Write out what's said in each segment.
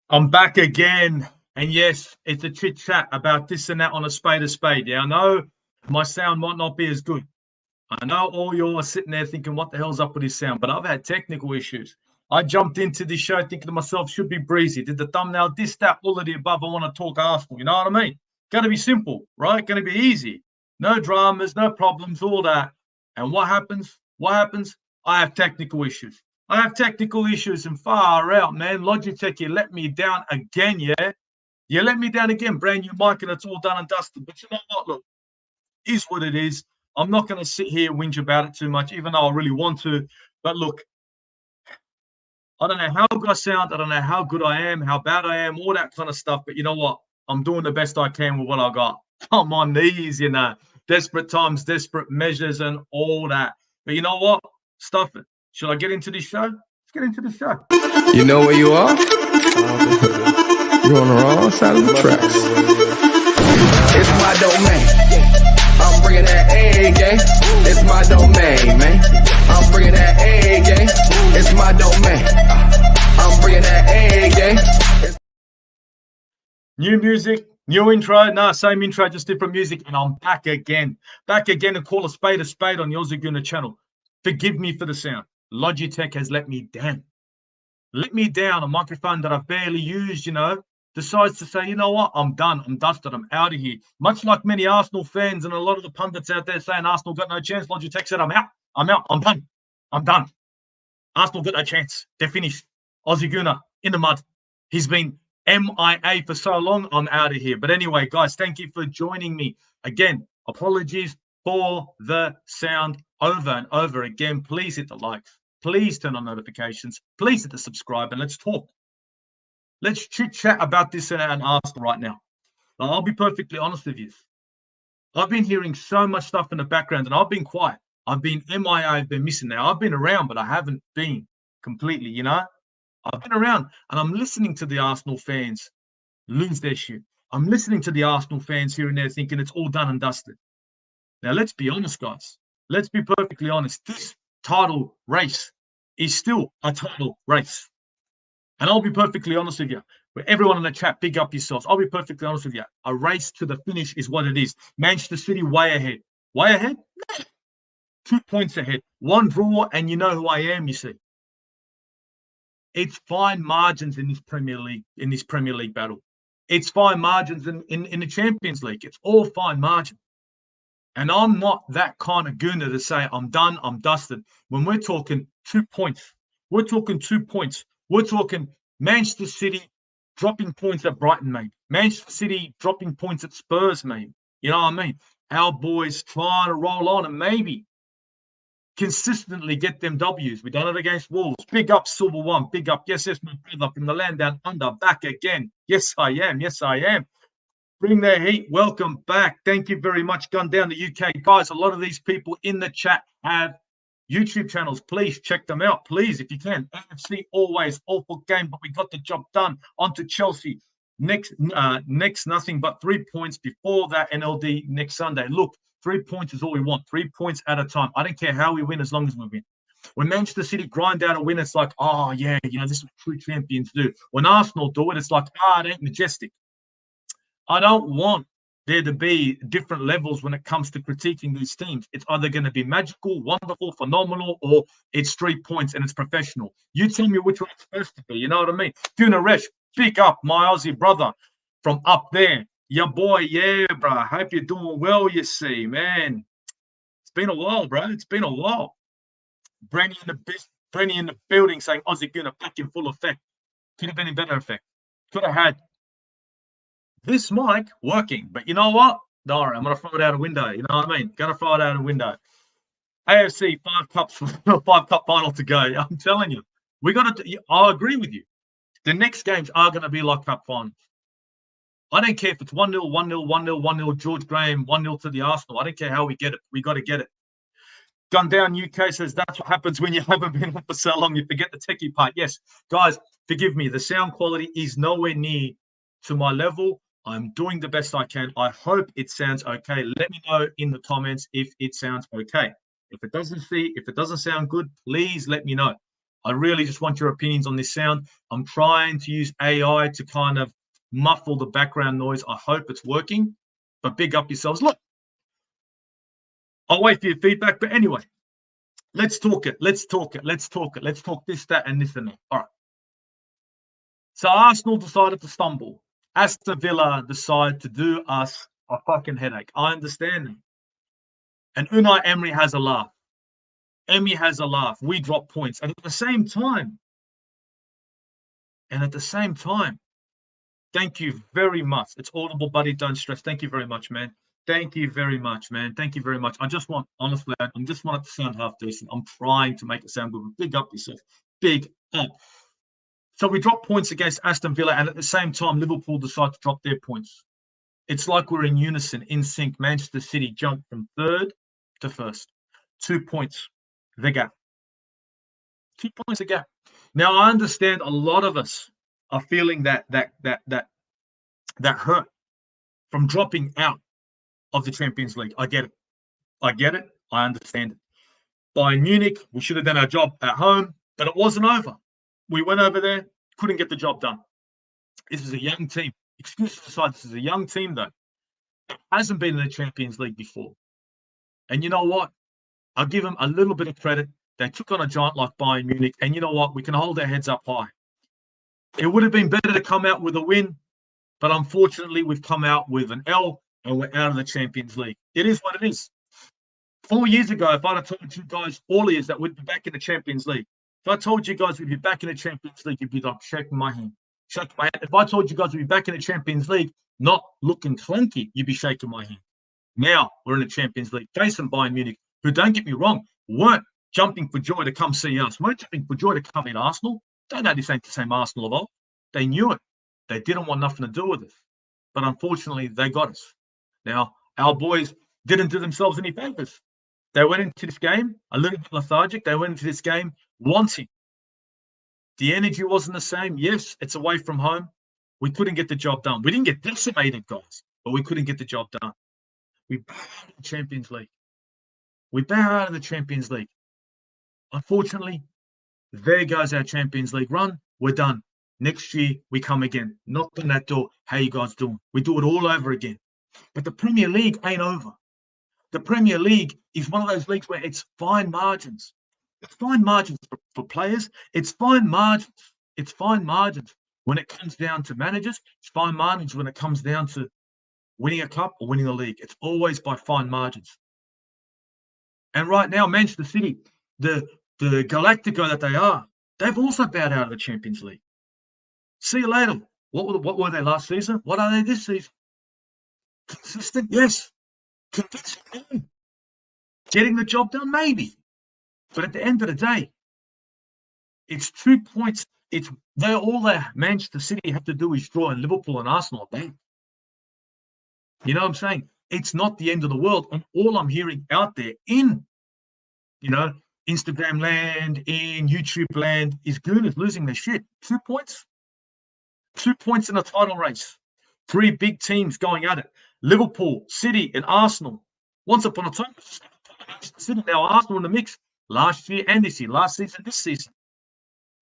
I'm back again. And yes, it's a chit chat about this and that on a spade. Yeah, I know my sound might not be as good. I know all you are sitting there thinking, what the hell's up with this sound? But I've had technical issues. I jumped into this show thinking to myself, should be breezy. Did the thumbnail, this, that, all of the above. I want to talk Arsenal. You know what I mean? Going to be simple, right? Going to be easy. No dramas, no problems, all that. And what happens? What happens? I have technical issues. I have technical issues and far out, man. Logitech, you let me down again, yeah? You let me down again. Brand new mic and it's all done and dusted. But you know what? Look, is what it is. I'm not going to sit here and whinge about it too much, even though I really want to. But look, I don't know how good I sound. I don't know how good I am, how bad I am, all that kind of stuff. But you know what? I'm doing the best I can with what I got. I'm on these, you know, desperate times, desperate measures and all that. But you know what? Stuff it. Should I get into this show? Let's get into the show. You know where you are? You're on the wrong side of the tracks. It's my domain. I'm bringing that A game. It's my domain, man. I'm bringing that A game. It's my domain. I'm bringing that A game. New music, new intro. No, same intro, just different music. And I'm back again. Back again to call a spade on your Gooner channel. Forgive me for the sound. Logitech has let me down. Let me down. A microphone that I've barely used, you know, decides to say, you know what, I'm done. I'm dusted. I'm out of here. Much like many Arsenal fans and a lot of the pundits out there saying Arsenal got no chance, Logitech said, I'm out. I'm out. I'm done. I'm done. Arsenal got no chance. They're finished. Aussie Gooner in the mud. He's been MIA for so long. I'm out of here. But anyway, guys, thank you for joining me. Again, apologies for the sound over and over again. Please hit the likes. Please turn on notifications. Please hit the subscribe and let's talk. Let's chit chat about this and Arsenal right now. I'll be perfectly honest with you. I've been hearing so much stuff in the background and I've been quiet. I've been MIA, I've been missing now. I've been around, but I haven't been completely, you know. I've been around and I'm listening to the Arsenal fans lose their shit. I'm listening to the Arsenal fans here and there thinking it's all done and dusted. Now, let's be honest, guys. Let's be perfectly honest. This title race is still a title race. And I'll be perfectly honest with you. With everyone in the chat, big up yourselves. I'll be perfectly honest with you. A race to the finish is what it is. Manchester City way ahead. Way ahead? 2 points ahead. One draw, and you know who I am, you see. It's fine margins in this Premier League battle. It's fine margins in the Champions League. It's all fine margin. And I'm not that kind of Gooner to say I'm done, I'm dusted. When we're talking 2 points, we're talking 2 points. We're talking Manchester City dropping points at Brighton, mate. Manchester City dropping points at Spurs, mate. You know what I mean? Our boys trying to roll on and maybe consistently get them W's. We done it against Wolves. Big up, Silver One. Big up. Yes, my brother from the land down under. Back again. Yes, I am. Yes, I am. Bring their heat. Welcome back. Thank you very much. Gun down the UK. Guys, a lot of these people in the chat have YouTube channels. Please check them out. Please, if you can. AFC always awful game, but we got the job done. On to Chelsea. Next, nothing but 3 points before that NLD next Sunday. Look, 3 points is all we want. 3 points at a time. I don't care how we win as long as we win. When Manchester City grind out a win, it's like, oh, yeah, you know, this is what true champions do. When Arsenal do it, it's like, it ain't majestic. I don't want there to be different levels when it comes to critiquing these teams. It's either going to be magical, wonderful, phenomenal, or it's 3 points and it's professional. You tell me which one it's supposed to be. You know what I mean? Gooner, pick up my Aussie brother from up there. Your boy, yeah, bro. Hope you're doing well, you see, man. It's been a while, bro. It's been a while. Brandy in the building saying Aussie Gooner back in full effect. Could have been in better effect. Could have had this mic working, but you know what? Don't worry, I'm going to throw it out a window. You know what I mean? Going to throw it out a window. AFC, 5 cup final to go. I'm telling you, we got to. I agree with you. The next games are going to be like cup finals. I don't care if it's 1-0, 1-0, 1-0, 1-0, George Graham, 1-0 to the Arsenal. I don't care how we get it. We got to get it. Gun Down UK says that's what happens when you haven't been on for so long. You forget the techie part. Yes, guys, forgive me. The sound quality is nowhere near to my level. I'm doing the best I can. I hope it sounds okay. Let me know in the comments if it sounds okay. If it doesn't sound good, please let me know. I really just want your opinions on this sound. I'm trying to use AI to kind of muffle the background noise. I hope it's working, but big up yourselves. Look, I'll wait for your feedback. But anyway, let's talk it. Let's talk it. Let's talk it. Let's talk this, that, and this and that. All right. So Arsenal decided to stumble. Aston Villa decided to do us a fucking headache. I understand that. And Unai Emery has a laugh. Emery has a laugh. We drop points. And at the same time, thank you very much. It's audible, buddy. Don't stress. Thank you very much, man. Thank you very much, man. Thank you very much. I just want, honestly, I just want it to sound half decent. I'm trying to make it sound good. Big up yourself. Big up. So we drop points against Aston Villa, and at the same time, Liverpool decide to drop their points. It's like we're in unison, in sync. Manchester City jumped from third to first. 2 points, the gap. 2 points, the gap. Now, I understand a lot of us are feeling that hurt from dropping out of the Champions League. I get it. I understand it. Bayern Munich, we should have done our job at home, but it wasn't over. We went over there, couldn't get the job done. This is a young team. Excuses aside, this is a young team, though. It hasn't been in the Champions League before. And you know what? I'll give them a little bit of credit. They took on a giant like Bayern Munich, and you know what? We can hold our heads up high. It would have been better to come out with a win, but unfortunately, we've come out with an L, and we're out of the Champions League. It is what it is. 4 years ago, if I'd have told you guys, all years, that we'd be back in the Champions League, if I told you guys we'd be back in the Champions League, you'd be like shaking my hand. Shaking my hand. If I told you guys we'd be back in the Champions League, not looking clunky, you'd be shaking my hand. Now we're in the Champions League. Facing Bayern Munich, who, don't get me wrong, weren't jumping for joy to come see us. Weren't jumping for joy to come meet Arsenal. They know this ain't the same Arsenal of old. They knew it. They didn't want nothing to do with us. But unfortunately, they got us. Now, our boys didn't do themselves any favors. They went into this game a little bit lethargic. They went into this game wanting. The energy wasn't the same. Yes, it's away from home. We couldn't get the job done. We didn't get decimated, guys, but we couldn't get the job done. We bow out of the Champions League. Unfortunately, there goes our Champions League run. We're done. Next year, we come again. Knock on that door. How you guys doing? We do it all over again. But the Premier League ain't over. The Premier League is one of those leagues where it's fine margins. It's fine margins for players. It's fine margins. It's fine margins when it comes down to managers. It's fine margins when it comes down to winning a cup or winning the league. It's always by fine margins. And right now, Manchester City, the Galactico that they are, they've also bowed out of the Champions League. See you later. What were they last season? What are they this season? Consistent? Yes. Convincing? No. Getting the job done? Maybe. But at the end of the day, it's 2 points. All that Manchester City have to do is draw, and Liverpool and Arsenal are back. You know what I'm saying? It's not the end of the world. And all I'm hearing out there in, Instagram land, in YouTube land, is Gooners losing their shit. 2 points. 2 points in a title race. 3 big teams going at it. Liverpool, City, and Arsenal. Once upon a time, City, now Arsenal in the mix. Last year and this year. Last season, this season.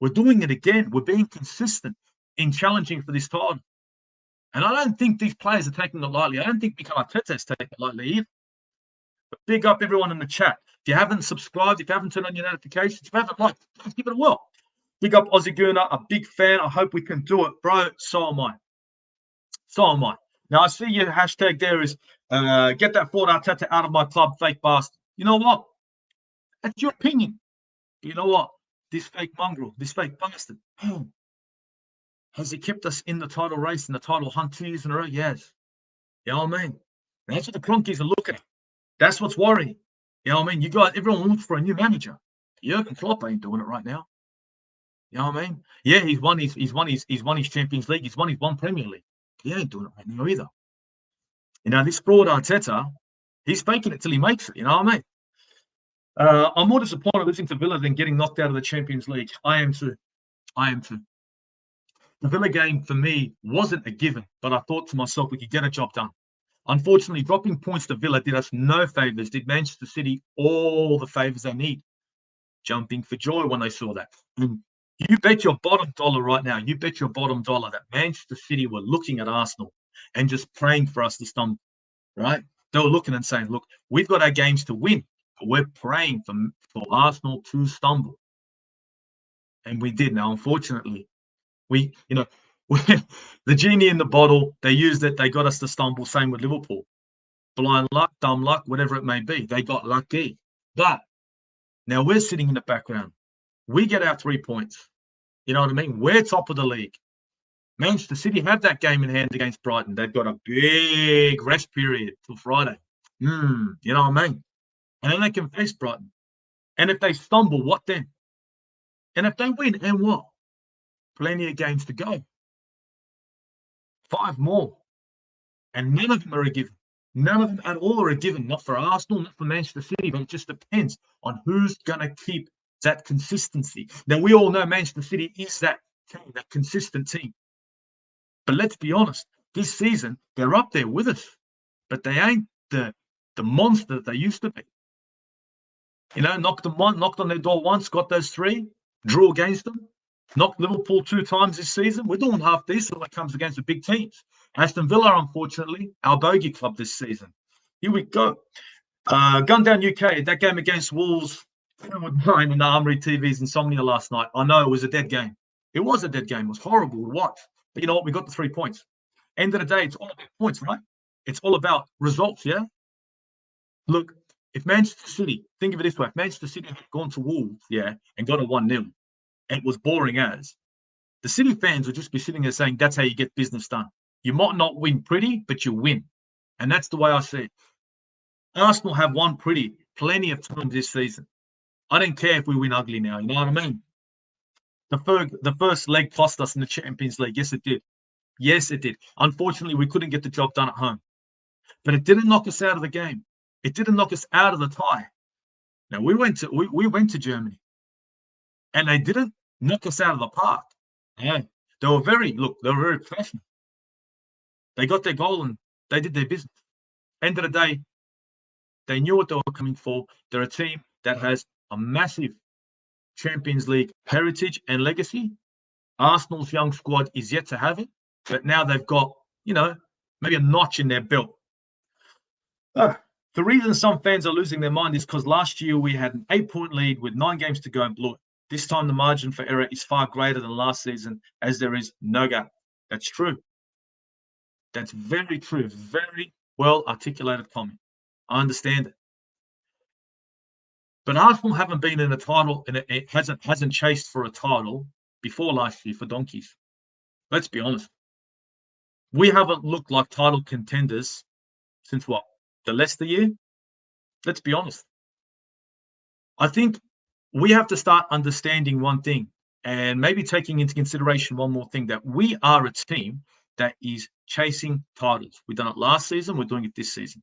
We're doing it again. We're being consistent in challenging for this title. And I don't think these players are taking it lightly. I don't think Mikel Arteta is taking it lightly either. But big up everyone in the chat. If you haven't subscribed, if you haven't turned on your notifications, if you haven't liked, please give it a whirl. Big up Aussie Gooner, a big fan. I hope we can do it, bro. So am I. Now, I see your hashtag there is get that Ford Arteta out of my club, fake bastard. You know what? That's your opinion. But you know what? This fake mongrel, this fake bastard, has he kept us in the title race, in the title hunt 2 years in a row? Yes. You know what I mean? That's what the Cronkies are looking at. That's what's worrying. You know what I mean? You guys, everyone looks for a new manager. Jurgen Klopp ain't doing it right now. You know what I mean? Yeah, he's won his Champions League. He's won his one Premier League. He ain't doing it right now either. This fraud Arteta, he's faking it till he makes it. You know what I mean? I'm more disappointed losing to Villa than getting knocked out of the Champions League. I am too. The Villa game for me wasn't a given, but I thought to myself we could get a job done. Unfortunately, dropping points to Villa did us no favours, did Manchester City all the favours they need. jumping for joy when they saw that. And you bet your bottom dollar right now, you bet your bottom dollar that Manchester City were looking at Arsenal and just praying for us to stumble, right? They were looking and saying, look, we've got our games to win, but we're praying for Arsenal to stumble. And we did. Now, unfortunately, the genie in the bottle, they used it, they got us to stumble. Same with Liverpool. Blind luck, dumb luck, whatever it may be. They got lucky. But now we're sitting in the background. We get our 3 points. You know what I mean? We're top of the league. Manchester City have that game in hand against Brighton. They've got a big rest period till Friday. You know what I mean? And then they can face Brighton. And if they stumble, what then? And if they win, and what? Plenty of games to go. 5 more. And none of them are a given. None of them at all are a given. Not for Arsenal, not for Manchester City, but it just depends on who's going to keep that consistency. Now, we all know Manchester City is that team, that consistent team. But let's be honest, this season, they're up there with us. But they ain't the monster that they used to be. You know, knocked on their door once, got those 3, drew against them. Knocked Liverpool 2 times this season. We're doing half decent when it comes against the big teams. Aston Villa, unfortunately, our bogey club this season. Here we go. Gundown UK, that game against Wolves, with mine in the Armory TV's insomnia last night. I know it was a dead game. It was a dead game. It was horrible to watch. But you know what? We got the 3 points. End of the day, it's all about points, right? It's all about results, yeah? Look, if Manchester City, think of it this way, if Manchester City had gone to Wolves, yeah, and got a 1-0, and it was boring as, the City fans would just be sitting there saying, that's how you get business done. You might not win pretty, but you win. And that's the way I see it. Arsenal have won pretty plenty of times this season. I don't care if we win ugly now, you know what I mean? The first leg cost us in the Champions League. Yes, it did. Yes, it did. Unfortunately, we couldn't get the job done at home. But it didn't knock us out of the game. It didn't knock us out of the tie. Now, we went to Germany. And they didn't knock us out of the park. Yeah. They were very professional. They got their goal and they did their business. End of the day, they knew what they were coming for. They're a team that has a massive Champions League heritage and legacy. Arsenal's young squad is yet to have it, but now they've got, maybe a notch in their belt. The reason some fans are losing their mind is because last year we had an 8-point lead with 9 games to go and blew it. This time the margin for error is far greater than last season, as there is no gap. That's true. That's very true. Very well articulated comment. I understand it. But Arsenal haven't been in a title, and it hasn't chased for a title before last year for donkeys. Let's be honest. We haven't looked like title contenders since what? The Leicester year? Let's be honest. I think we have to start understanding one thing, and maybe taking into consideration one more thing, that we are a team that is chasing titles. We've done it last season. We're doing it this season.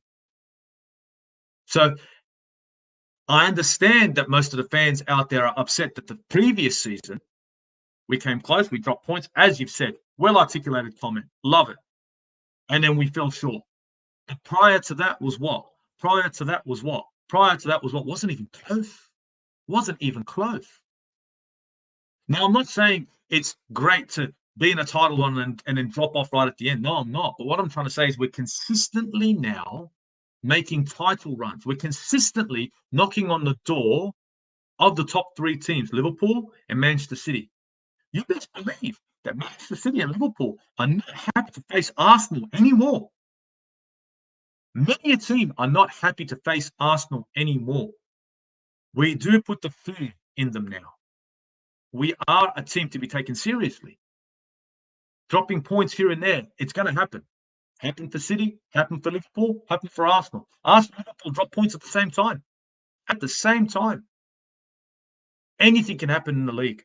So I understand that most of the fans out there are upset that the previous season we came close, we dropped points, as you've said. Well-articulated comment. Love it. And then we fell short. But prior to that was what? Wasn't even close. Wasn't even close. Now, I'm not saying it's great to be in a title run and then drop off right at the end. No, I'm not. But what I'm trying to say is we're consistently now making title runs. We're consistently knocking on the door of the top 3 teams, Liverpool and Manchester City. You best believe that Manchester City and Liverpool are not happy to face Arsenal anymore. Many a team are not happy to face Arsenal anymore. We do put the fear in them now. We are a team to be taken seriously. Dropping points here and there, it's going to happen. Happen for City, happen for Liverpool, happen for Arsenal. Arsenal and Liverpool drop points at the same time. At the same time. Anything can happen in the league.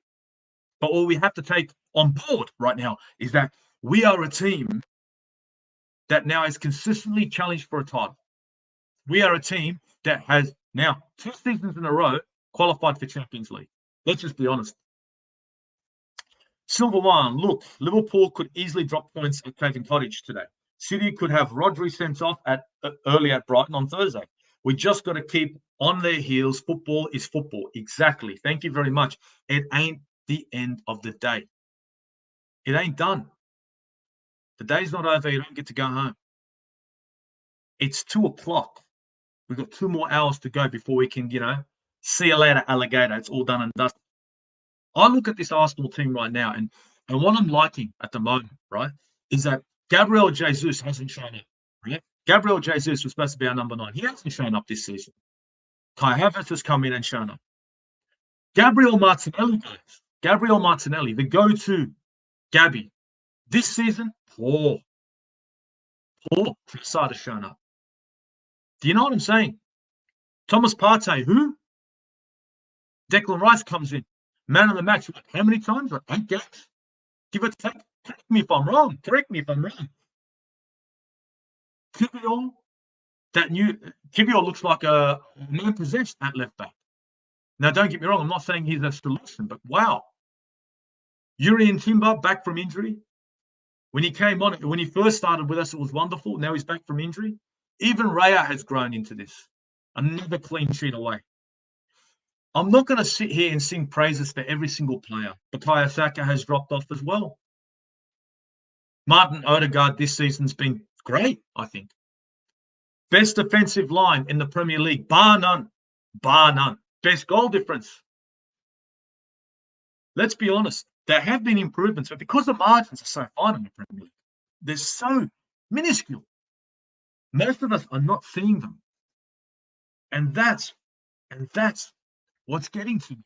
But what we have to take on board right now is that we are a team that now is consistently challenged for a title. We are a team that has now 2 seasons in a row qualified for Champions League. Let's just be honest. Silver one, look, Liverpool could easily drop points at Craven Cottage today. City could have Rodri sent off early at Brighton on Thursday. We just got to keep on their heels. Football is football. Exactly. Thank you very much. It ain't the end of the day. It ain't done. The day's not over. You don't get to go home. It's 2:00. We've got 2 more hours to go before we can, see you later, alligator. It's all done and dusted. I look at this Arsenal team right now, and what I'm liking at the moment, right, is that Gabriel Jesus hasn't shown up, right? Gabriel Jesus was supposed to be our number 9. He hasn't shown up this season. Kai Havertz has come in and shown up. Gabriel Martinelli, guys. Gabriel Martinelli, the go-to Gabby. This season, poor. Trossard has shown up. Do you know what I'm saying? Thomas Partey, who? Declan Rice comes in. Man of the match. How many times? 8 games. Give or take. Correct me if I'm wrong. Kivior looks like a man possessed at left back. Now, don't get me wrong. I'm not saying he's a solution, but wow. Urian Timber back from injury. When he came on, when he first started with us, it was wonderful. Now he's back from injury. Even Raya has grown into this. Another clean sheet away. I'm not going to sit here and sing praises for every single player. Bukayo Saka has dropped off as well. Martin Odegaard this season's been great, I think. Best defensive line in the Premier League, bar none. Best goal difference. Let's be honest. There have been improvements, but because the margins are so fine in the Premier League, they're so minuscule. Most of us are not seeing them. And that's what's getting to me.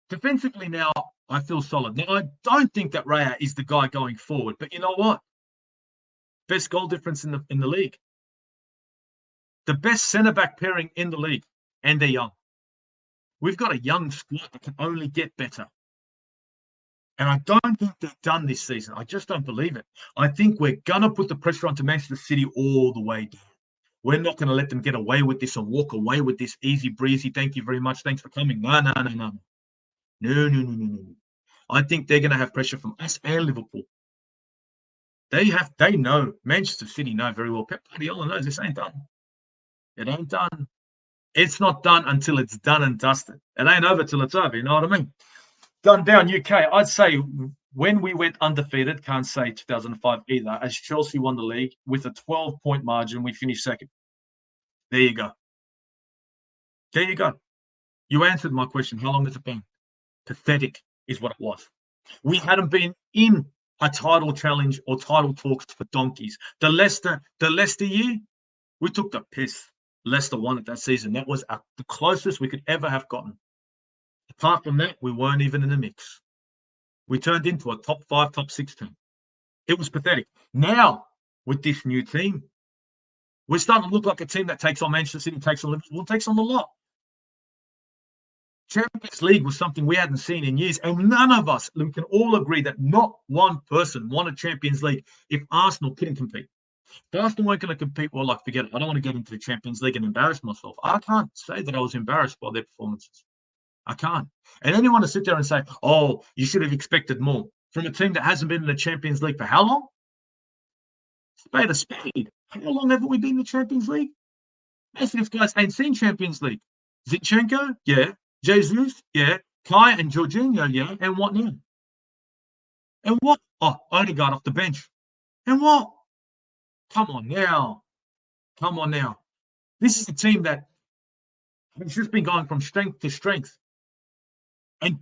Defensively now, I feel solid. Now, I don't think that Raya is the guy going forward, but you know what? Best goal difference in the league. The best centre-back pairing in the league, and they're young. We've got a young squad that can only get better. And I don't think they're done this season. I just don't believe it. I think we're going to put the pressure onto Manchester City all the way down. We're not going to let them get away with this and walk away with this easy breezy. Thank you very much. Thanks for coming. No. No. I think they're going to have pressure from us and Liverpool. They know, Manchester City know very well. Pep Guardiola knows this ain't done. It ain't done. It's not done until it's done and dusted. It ain't over till it's over. You know what I mean? Done down UK. I'd say when we went undefeated, can't say 2005 either, as Chelsea won the league with a 12-point margin, we finished second. There you go. You answered my question. How long has it been? Pathetic is what it was. We hadn't been in a title challenge or title talks for donkeys. The Leicester year, we took the piss. Leicester won it that season. That was the closest we could ever have gotten. Apart from that, we weren't even in the mix. We turned into a top 5, top 6 team. It was pathetic. Now, with this new team, we're starting to look like a team that takes on Manchester City, takes on Liverpool, takes on the lot. Champions League was something we hadn't seen in years, and none of us, we can all agree that not one person won a Champions League if Arsenal couldn't compete. If Arsenal weren't going to compete, well, forget it. I don't want to get into the Champions League and embarrass myself. I can't say that I was embarrassed by their performances. I can't. And anyone to sit there and say, oh, you should have expected more from a team that hasn't been in the Champions League for how long? Spade A Spade. How long haven't we been in the Champions League? Most of these guys ain't seen Champions League. Zinchenko? Yeah. Jesus? Yeah. Kai and Jorginho? Yeah. And what now? And what? Oh, Odegaard off the bench. And what? Come on now. This is a team that has just been going from strength to strength and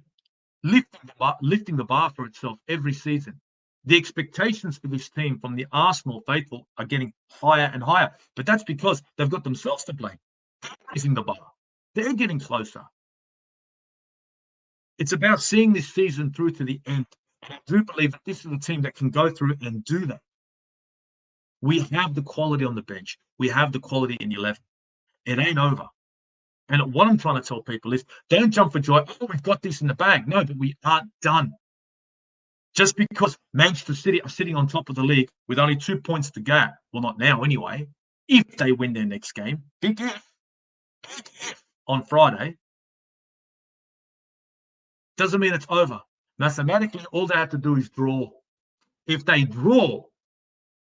lifting the bar for itself every season. The expectations for this team from the Arsenal faithful are getting higher and higher, but that's because they've got themselves to blame. They're raising the bar. They're getting closer. It's about seeing this season through to the end. And I do believe that this is a team that can go through and do that. We have the quality on the bench. We have the quality in 11. It ain't over. And what I'm trying to tell people is, don't jump for joy. Oh, we've got this in the bag. No, but we aren't done. Just because Manchester City are sitting on top of the league with only 2 points to go, well, not now anyway, if they win their next game, big if on Friday, doesn't mean it's over. Mathematically, all they have to do is draw. If they draw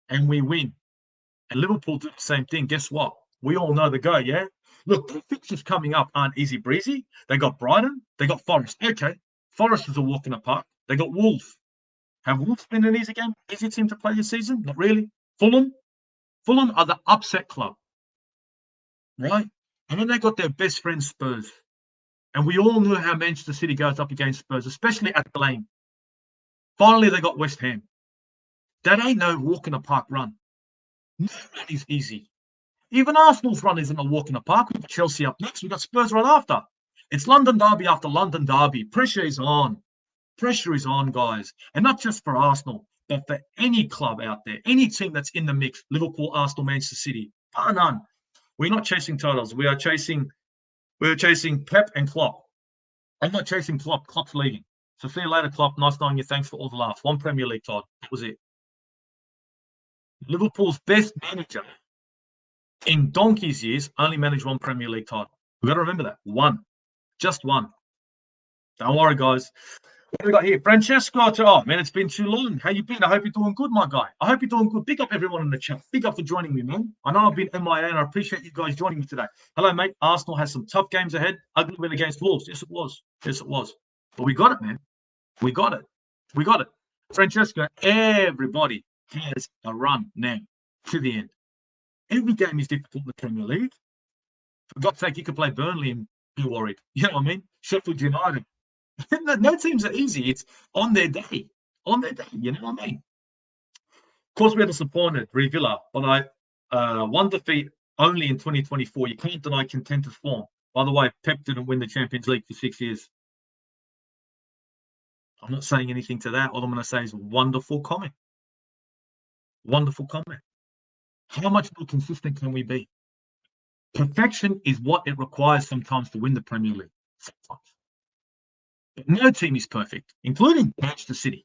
and we win, and Liverpool do the same thing, guess what? We all know the go, yeah? Look, the fixtures coming up aren't easy breezy. They got Brighton, they got Forest. Okay, Forest is a walk in the park. They got Wolves. Have Wolves been an easy game? Easy team to play this season? Not really. Fulham are the upset club, right? And then they got their best friend Spurs. And we all know how Manchester City goes up against Spurs, especially at the Lane. Finally, they got West Ham. That ain't no walk in the park run. No run is easy. Even Arsenal's run isn't a walk in the park. We've got Chelsea up next. We've got Spurs right after. It's London derby after London derby. Pressure is on. Pressure is on, guys. And not just for Arsenal, but for any club out there, any team that's in the mix, Liverpool, Arsenal, Manchester City, bar none. We're not chasing titles. We're chasing Pep and Klopp. I'm not chasing Klopp. Klopp's leaving. So see you later, Klopp. Nice knowing you. Thanks for all the laughs. One Premier League title. That was it. Liverpool's best manager in donkey's years only managed one Premier League title. We've got to remember that. One. Just one. Don't worry, guys. What do we got here? Francesco. Oh, man, it's been too long. How you been? I hope you're doing good, my guy. I hope you're doing good. Big up everyone in the chat. Big up for joining me, man. I know I've been MIA, and I appreciate you guys joining me today. Hello, mate. Arsenal has some tough games ahead. Ugly win against Wolves. Yes, it was. Yes, it was. But we got it, man. We got it. We got it. Francesco, everybody has a run now to the end. Every game is difficult in the Premier League. For God's sake, you could play Burnley and be worried. You know what I mean? Sheffield United. No teams are easy. It's on their day. On their day. You know what I mean? Of course, we had disappointed Villa, but one defeat only in 2024. You can't deny contentious form. By the way, Pep didn't win the Champions League for 6 years. I'm not saying anything to that. All I'm going to say is wonderful comment. Wonderful comment. How much more consistent can we be? Perfection is what it requires sometimes to win the Premier League. Sometimes. But no team is perfect, including Manchester City.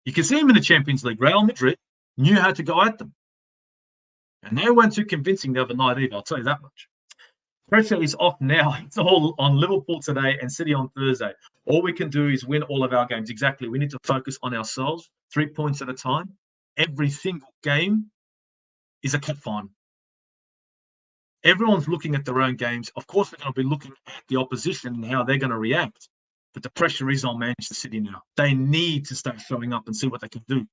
You can see them in the Champions League. Real Madrid knew how to go at them. And they weren't too convincing the other night either, I'll tell you that much. Pressure is off now. It's all on Liverpool today and City on Thursday. All we can do is win all of our games. Exactly. We need to focus on ourselves, 3 points at a time. Every single game is a cup final. Everyone's looking at their own games. Of course, they're going to be looking at the opposition and how they're going to react. But the pressure is on Manchester City now. They need to start showing up and see what they can do.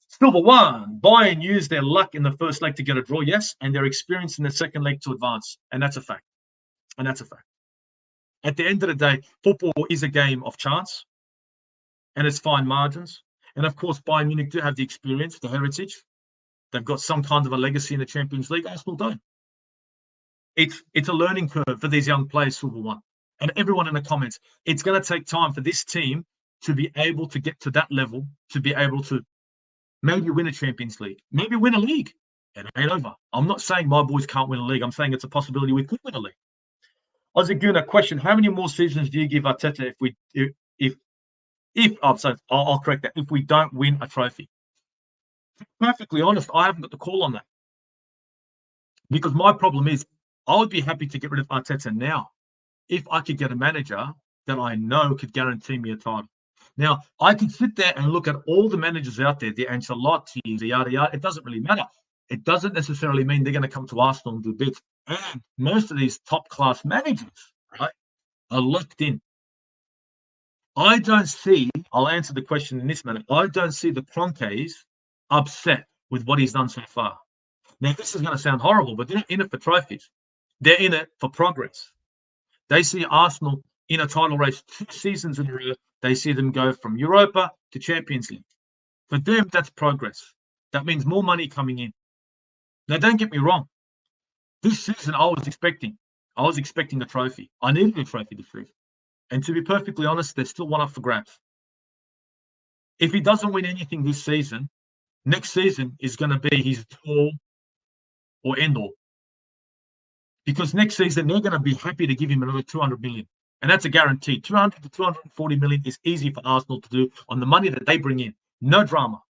Silver one, Bayern used their luck in the first leg to get a draw, yes, and their experience in the second leg to advance. And that's a fact. And that's a fact. At the end of the day, football is a game of chance, and it's fine margins. And of course, Bayern Munich do have the experience, the heritage. They've got some kind of a legacy in the Champions League. Arsenal don't. It's a learning curve for these young players, Silver one. And everyone in the comments, it's going to take time for this team to be able to get to that level, to be able to maybe win a Champions League, maybe win a league. And it ain't over. I'm not saying my boys can't win a league. I'm saying it's a possibility we could win a league. Aussie Gooner, question: how many more seasons do you give Arteta I'll correct that, if we don't win a trophy? To be perfectly honest, I haven't got the call on that. Because my problem is, I would be happy to get rid of Arteta now if I could get a manager that I know could guarantee me a title. Now, I could sit there and look at all the managers out there, the Ancelotti, the yada yada. It doesn't really matter. It doesn't necessarily mean they're going to come to Arsenal and do bits. And most of these top-class managers, right, are locked in. I don't see, I'll answer the question in this manner, I don't see the Kroenkes upset with what he's done so far. Now, this is going to sound horrible, but they're not in it for trophies. They're in it for progress. They see Arsenal in a title race 2 seasons in a row. They see them go from Europa to Champions League. For them, that's progress. That means more money coming in. Now, don't get me wrong. This season, I was expecting a trophy. I needed a trophy this season. And to be perfectly honest, there's still one up for grabs. If he doesn't win anything this season, next season is going to be his all or end all. Because next season, they're going to be happy to give him another 200 million. And that's a guarantee. 200 to 240 million is easy for Arsenal to do on the money that they bring in. No drama.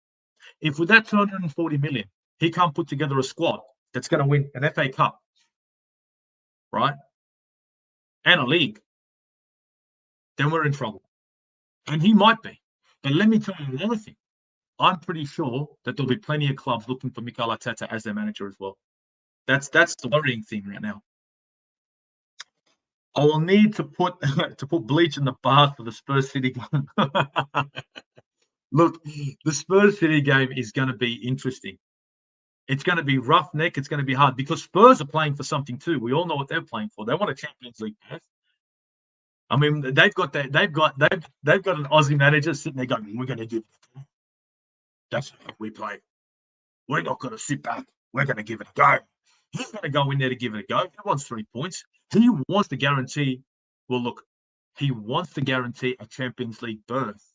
If with that 240 million, he can't put together a squad that's going to win an FA Cup, right, and a league, then we're in trouble. And he might be. But let me tell you another thing. I'm pretty sure that there'll be plenty of clubs looking for Mikel Arteta as their manager as well. That's the worrying thing right now. I will need to put bleach in the bath for the Spurs City game. Look, the Spurs City game is going to be interesting. It's going to be roughneck. It's going to be hard because Spurs are playing for something too. We all know what they're playing for. They want a Champions League berth. I mean, they've got an Aussie manager sitting there going, "We're going to do this. That's how we play. We're not going to sit back. We're going to give it a go." He's going to go in there to give it a go. He wants 3 points. He wants to guarantee. Well, look, he wants to guarantee a Champions League berth.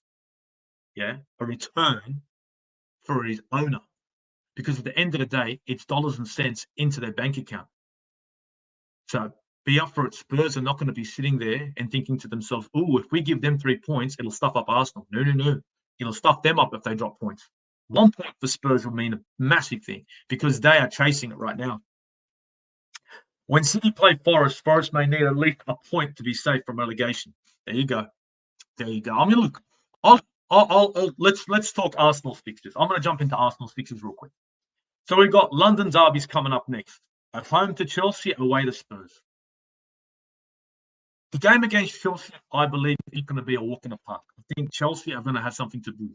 Yeah, a return for his owner, because at the end of the day, it's dollars and cents into their bank account. So be up for it. Spurs are not going to be sitting there and thinking to themselves, "Oh, if we give them 3 points, it'll stuff up Arsenal." No. It'll stuff them up if they drop points. 1 point for Spurs will mean a massive thing because they are chasing it right now. When City play Forest, Forest may need at least a point to be safe from relegation. There you go. I mean, look, let's talk Arsenal's fixtures. I'm going to jump into Arsenal's fixtures real quick. So we've got London derbies coming up next. At home to Chelsea, away to Spurs. The game against Chelsea, I believe, is going to be a walk in the park. I think Chelsea are going to have something to do.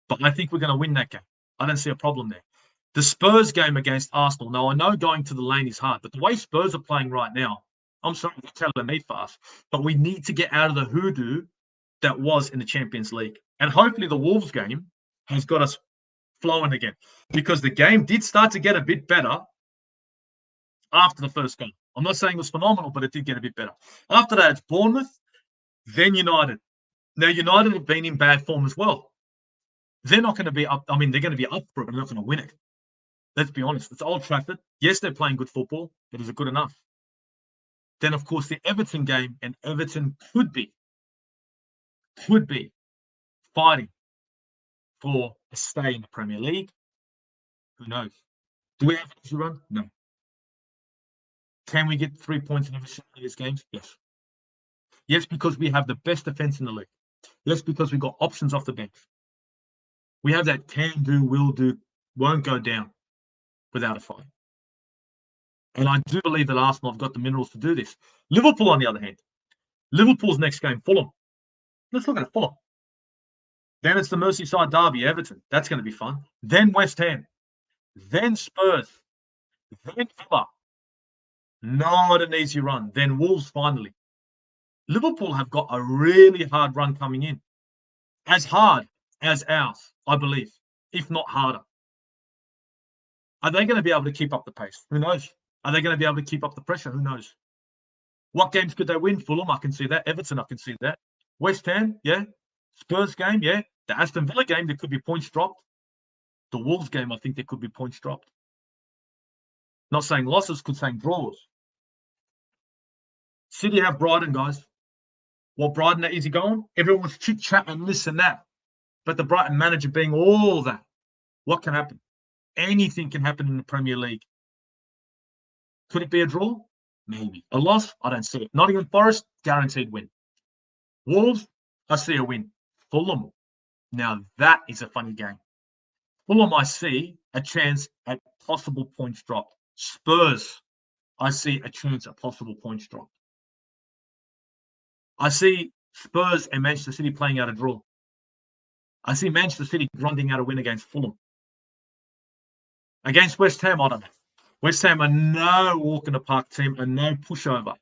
But I think we're going to win that game. I don't see a problem there. The Spurs game against Arsenal. Now, I know going to the lane is hard, but the way Spurs are playing right now, I'm sorry for telling me fast, but we need to get out of the hoodoo that was in the Champions League. And hopefully the Wolves game has got us flowing again, because the game did start to get a bit better after the first game. I'm not saying it was phenomenal, but it did get a bit better. After that, it's Bournemouth, then United. Now, United have been in bad form as well. They're not going to be up. I mean, they're going to be up for it, but they're not going to win it. Let's be honest. It's Old Trafford. Yes, they're playing good football, but is it good enough? Then, of course, the Everton game, and Everton could be fighting for a stay in the Premier League. Who knows? Do we have an easy run? No. Can we get 3 points in every single of these games? Yes. Yes, because we have the best defense in the league. Yes, because we've got options off the bench. We have that can do, will do, won't go down without a fight. And I do believe that Arsenal have got the minerals to do this. Liverpool, on the other hand, Liverpool's next game, Fulham. Let's look at Fulham. Then it's the Merseyside derby, Everton. That's going to be fun. Then West Ham. Then Spurs. Then Villa. Not an easy run. Then Wolves finally. Liverpool have got a really hard run coming in. As hard as ours, I believe, if not harder. Are they going to be able to keep up the pace? Who knows? Are they going to be able to keep up the pressure? Who knows? What games could they win? Fulham, I can see that. Everton, I can see that. West Ham, yeah. Spurs game, yeah. The Aston Villa game, there could be points dropped. The Wolves game, I think there could be points dropped. Not saying losses, could saying draws. City have Brighton, guys. What Brighton, is he going? Everyone's chit-chat and this and that. But the Brighton manager being all that, what can happen? Anything can happen in the Premier League. Could it be a draw? Maybe. A loss? I don't see it. Nottingham Forest, guaranteed win. Wolves, I see a win. Fulham, now that is a funny game. Fulham, I see a chance at possible points dropped. Spurs, I see a chance at possible points dropped. I see Spurs and Manchester City playing out a draw. I see Manchester City grinding out a win against Fulham. Against West Ham, I don't know. West Ham are no walk in the park team and no pushover.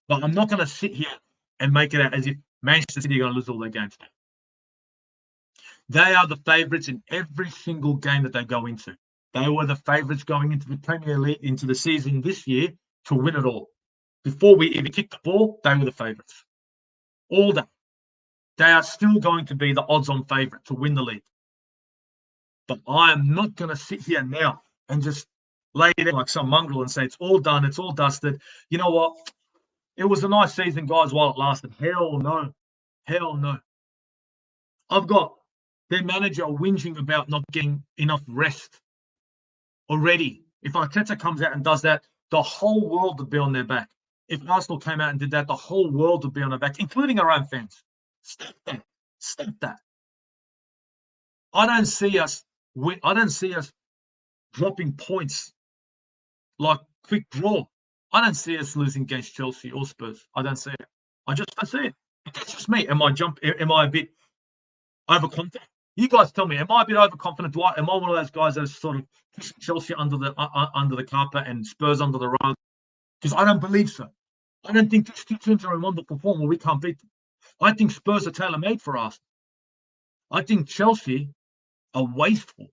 But I'm not going to sit here and make it out as if Manchester City are going to lose all their games. They are the favourites in every single game that they go into. They were the favourites going into the Premier League, into the season this year, to win it all. Before we even kicked the ball, they were the favourites. All day. They are still going to be the odds-on favourite to win the league. But I am not going to sit here now and just lay it in like some mongrel and say it's all done, it's all dusted. You know what? It was a nice season, guys, while it lasted. Hell no. Hell no. I've got their manager whinging about not getting enough rest already. If Arteta comes out and does that, the whole world would be on their back. If Arsenal came out and did that, the whole world would be on their back, including our own fans. Stop that. Stop that. I don't see us dropping points like quick draw. I don't see us losing against Chelsea or Spurs. I don't see it. I just don't see it. But that's just me. Am I a bit overconfident? You guys tell me. Am I a bit overconfident? Am I one of those guys that's sort of pushing Chelsea under the carpet and Spurs under the rug? Because I don't believe so. I don't think these two teams are in wonderful form where we can't beat them. I think Spurs are tailor-made for us. I think Chelsea are wasteful.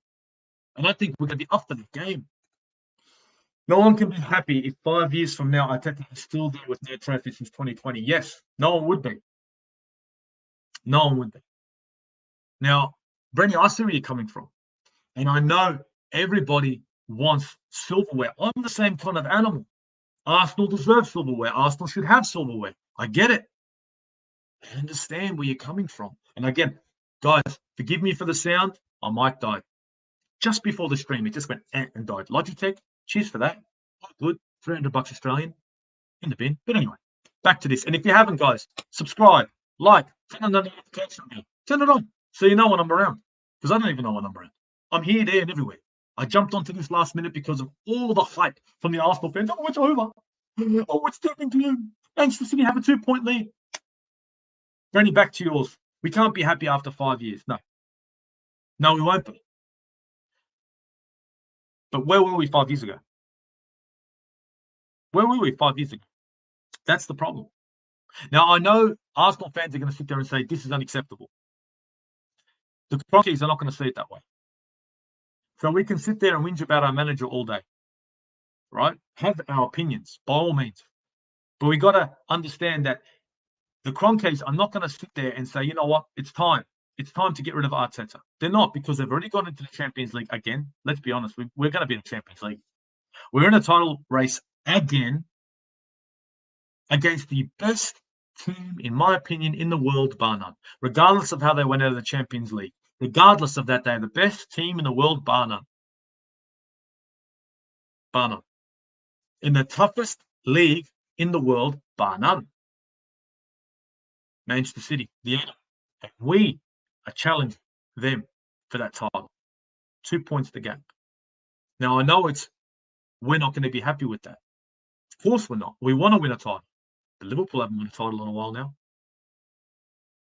And I think we're going to be up for the game. No one can be happy if 5 years from now Arteta is still there with no trophy since 2020. Yes, no one would be. No one would be. Now, Brenny, I see where you're coming from. And I know everybody wants silverware. I'm the same kind of animal. Arsenal deserves silverware. Arsenal should have silverware. I get it. I understand where you're coming from. And again, guys, forgive me for the sound. I might die. Just before the stream, it just went and died. Logitech, cheers for that. Oh, good. $300 Australian in the bin. But anyway, back to this. And if you haven't, guys, subscribe, like, turn on the notification bell. Turn it on so you know when I'm around. Because I don't even know when I'm around. I'm here, there, and everywhere. I jumped onto this last minute because of all the hype from the Arsenal fans. Oh, it's over. Oh, it's turning gloom. Manchester City have a 2-point lead. Brenny, back to yours. We can't be happy after 5 years. No. No, we won't be. But where were we 5 years ago? Where were we 5 years ago? That's the problem. Now, I know Arsenal fans are going to sit there and say, this is unacceptable. The Crockies are not going to see it that way. So we can sit there and whinge about our manager all day, right? Have our opinions, by all means. But we got to understand that the Kroenkes are not going to sit there and say, you know what, it's time. It's time to get rid of Arteta. They're not, because they've already got into the Champions League again. Let's be honest, we're going to be in the Champions League. We're in a title race again against the best team, in my opinion, in the world, bar none. Regardless of how they went out of the Champions League. Regardless of that, they're the best team in the world, bar none. Bar none. In the toughest league in the world, bar none. Manchester City, the enemy. And we are challenging them for that title. 2 points the gap. Now, I know we're not going to be happy with that. Of course we're not. We want to win a title. But Liverpool haven't won a title in a while now.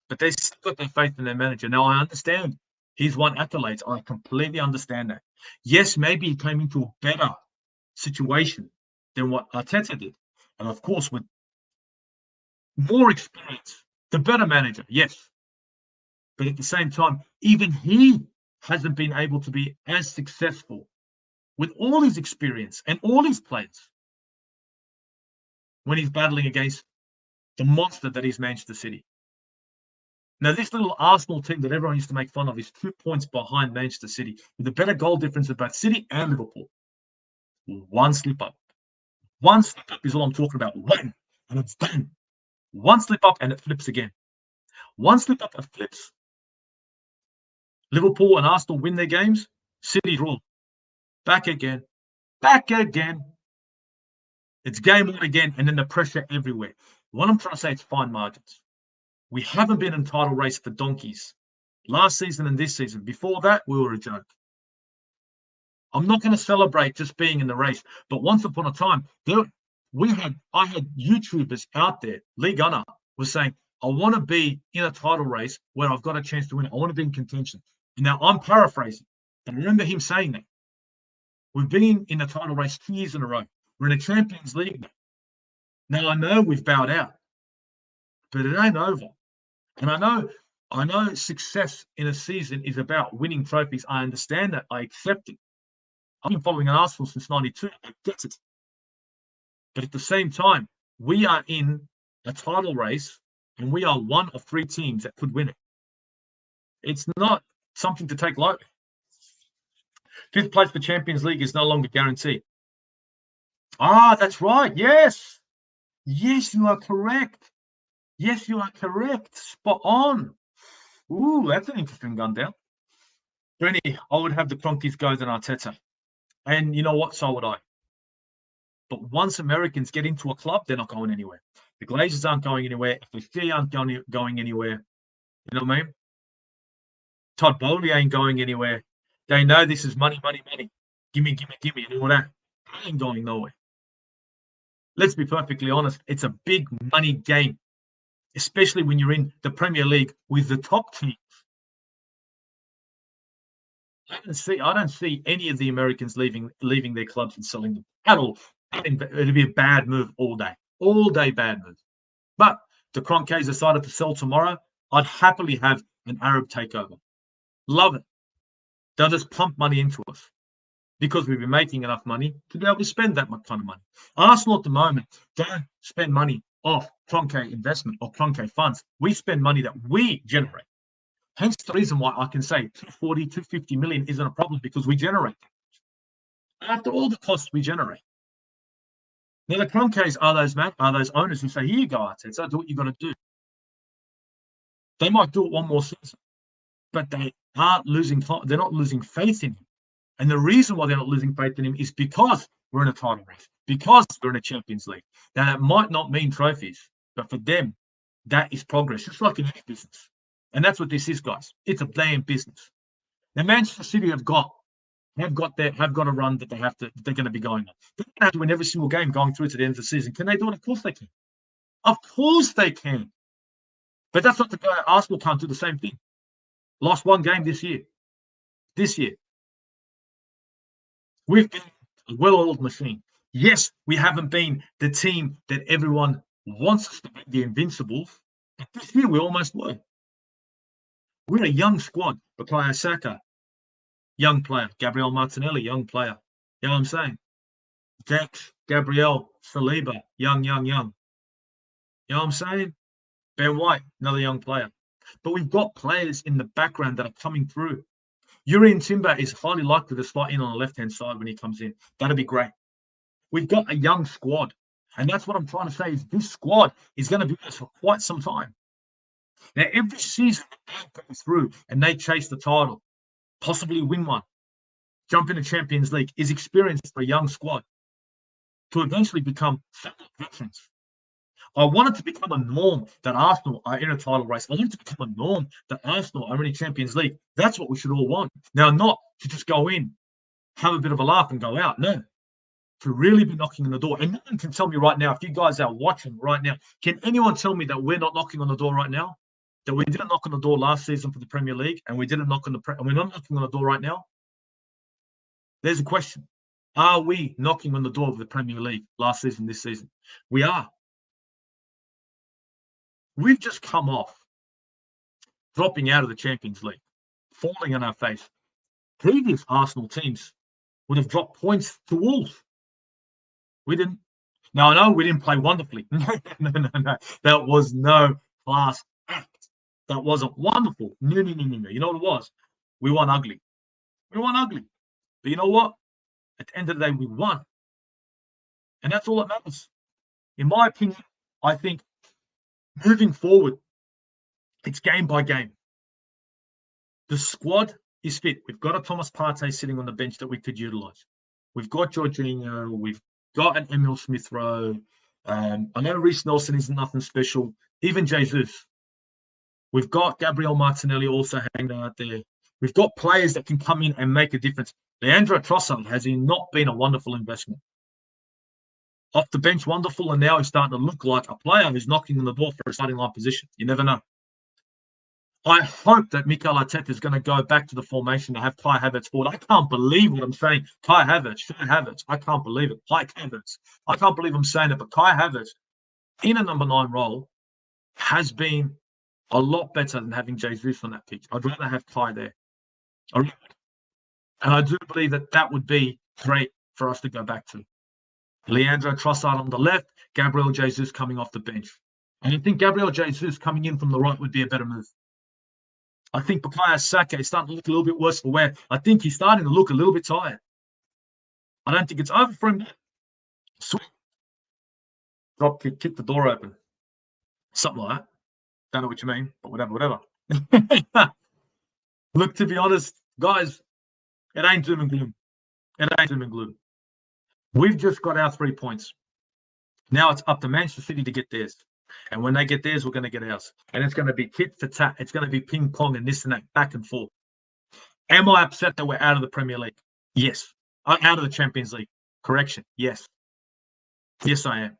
But they've still got their faith in their manager. Now, I understand he's won accolades. I completely understand that. Yes, maybe he came into a better situation than what Arteta did. And of course, with more experience, the better manager, yes. But at the same time, even he hasn't been able to be as successful with all his experience and all his players when he's battling against the monster that is Manchester City. Now, this little Arsenal team that everyone used to make fun of is 2 points behind Manchester City with a better goal difference of both City and Liverpool. One slip up. One slip up is all I'm talking about. One, and it's done. One slip up and it flips again. One slip up and flips. Liverpool and Arsenal win their games. City rule. Back again. Back again. It's game on again, and then the pressure everywhere. What I'm trying to say is fine margins. We haven't been in title race for donkeys. Last season and this season. Before that, we were a joke. I'm not going to celebrate just being in the race, but once upon a time, I had YouTubers out there. Lee Gunner was saying, I want to be in a title race where I've got a chance to win. I want to be in contention. Now, I'm paraphrasing, but I remember him saying that. We've been in a title race 2 years in a row. We're in a Champions League now. Now, I know we've bowed out, but it ain't over. And I know success in a season is about winning trophies. I understand that. I accept it. I've been following Arsenal since 92. I get it. But at the same time, we are in a title race, and we are one of 3 teams that could win it. It's not something to take lightly. 5th place for Champions League is no longer guaranteed. Ah, that's right. Yes. Yes, you are correct. Yes, you are correct. Spot on. Ooh, that's an interesting gun down. Bernie, I would have the Kroenkes go than Arteta. And you know what? So would I. But once Americans get into a club, they're not going anywhere. The Glazers aren't going anywhere. FFG aren't going anywhere. You know what I mean? Todd Bowley ain't going anywhere. They know this is money, money, money. Gimme, gimme, gimme, and all that. It ain't going nowhere. Let's be perfectly honest. It's a big money game, especially when you're in the Premier League with the top teams. I don't see any of the Americans leaving their clubs and selling them at all. I think it'd be a bad move all day bad move. But the Kroenkes decided to sell tomorrow. I'd happily have an Arab takeover. Love it. They'll just pump money into us because we've been making enough money to be able to spend that kind of money. Arsenal at the moment don't spend money off Kroenke investment or Kroenke funds. We spend money that we generate. Hence the reason why I can say 240, 250 million isn't a problem, because we generate that. After all the costs we generate. Now the Kroenkes are those owners who say, here you go, Arteta, do what you're going to do. They might do it one more season, but they aren't losing. They're not losing faith in him. And the reason why they're not losing faith in him is because we're in a title race, because we're in a Champions League. Now, that might not mean trophies, but for them, that is progress, just like in any business. And that's what this is, guys. It's a damn business. Now, Manchester City have got a run that they're going to be going on. They're going to have to win every single game going through to the end of the season. Can they do it? Of course they can. Of course they can. But that's not the guy. Arsenal can't do the same thing. Lost one game this year. We've been a well-oiled machine. Yes, we haven't been the team that everyone wants us to be, the Invincibles. But this year we almost were. We're a young squad. Bukayo Saka, young player. Gabriel Martinelli, young player. You know what I'm saying? Dex, Gabriel, Saliba, young. You know what I'm saying? Ben White, another young player. But we've got players in the background that are coming through. Urian Timber is highly likely to slot in on the left-hand side when he comes in. That'd be great. We've got a young squad. And that's what I'm trying to say, is this squad is going to be with us for quite some time. Now, every season they go through and they chase the title, possibly win one, jump in the Champions League, is experience for a young squad to eventually become veterans. I want it to become a norm that Arsenal are in a title race. I want it to become a norm that Arsenal are in a Champions League. That's what we should all want. Now, not to just go in, have a bit of a laugh and go out. No. To really be knocking on the door. And no one can tell me right now, if you guys are watching right now, can anyone tell me that we're not knocking on the door right now? That we didn't knock on the door last season for the Premier League, and we didn't knock on and we're not knocking on the door right now? There's a question. Are we knocking on the door of the Premier League last season, this season? We are. We've just come off dropping out of the Champions League, falling on our face. Previous Arsenal teams would have dropped points to Wolves. We didn't. Now, I know we didn't play wonderfully. No. That was no class act. That wasn't wonderful. No. You know what it was? We won ugly. But you know what? At the end of the day, we won. And that's all that matters. In my opinion, I think moving forward, it's game by game. The squad is fit. We've got a Thomas Partey sitting on the bench that we could utilise. We've got Jorginho. We've got an Emil Smith-Rowe. I know Reece Nelson isn't nothing special. Even Jesus. We've got Gabriel Martinelli also hanging out there. We've got players that can come in and make a difference. Leandro Trossard, has he not been a wonderful investment? Off the bench, wonderful, and now he's starting to look like a player who's knocking on the door for a starting line position. You never know. I hope that Mikel Arteta is going to go back to the formation to have Kai Havertz forward. I can't believe what I'm saying. Kai Havertz. I can't believe it. Kai Havertz. I can't believe I'm saying it, but Kai Havertz in a number 9 role has been a lot better than having Jesus on that pitch. I'd rather have Kai there. And I do believe that would be great for us to go back to. Leandro Trossard on the left, Gabriel Jesus coming off the bench. And I think Gabriel Jesus coming in from the right would be a better move. I think Bukayo Saka is starting to look a little bit worse for wear. I think he's starting to look a little bit tired. I don't think it's over for him. Sweet. Drop kick, kick the door open. Something like that. Don't know what you mean, but whatever. Look, to be honest, guys, it ain't doom and gloom. We've just got our 3 points. Now it's up to Manchester City to get theirs. And when they get theirs, we're going to get ours. And it's going to be tit for tat. It's going to be ping pong and this and that, back and forth. Am I upset that we're out of the Premier League? Yes. I'm out of the Champions League. Correction. Yes. Yes, I am.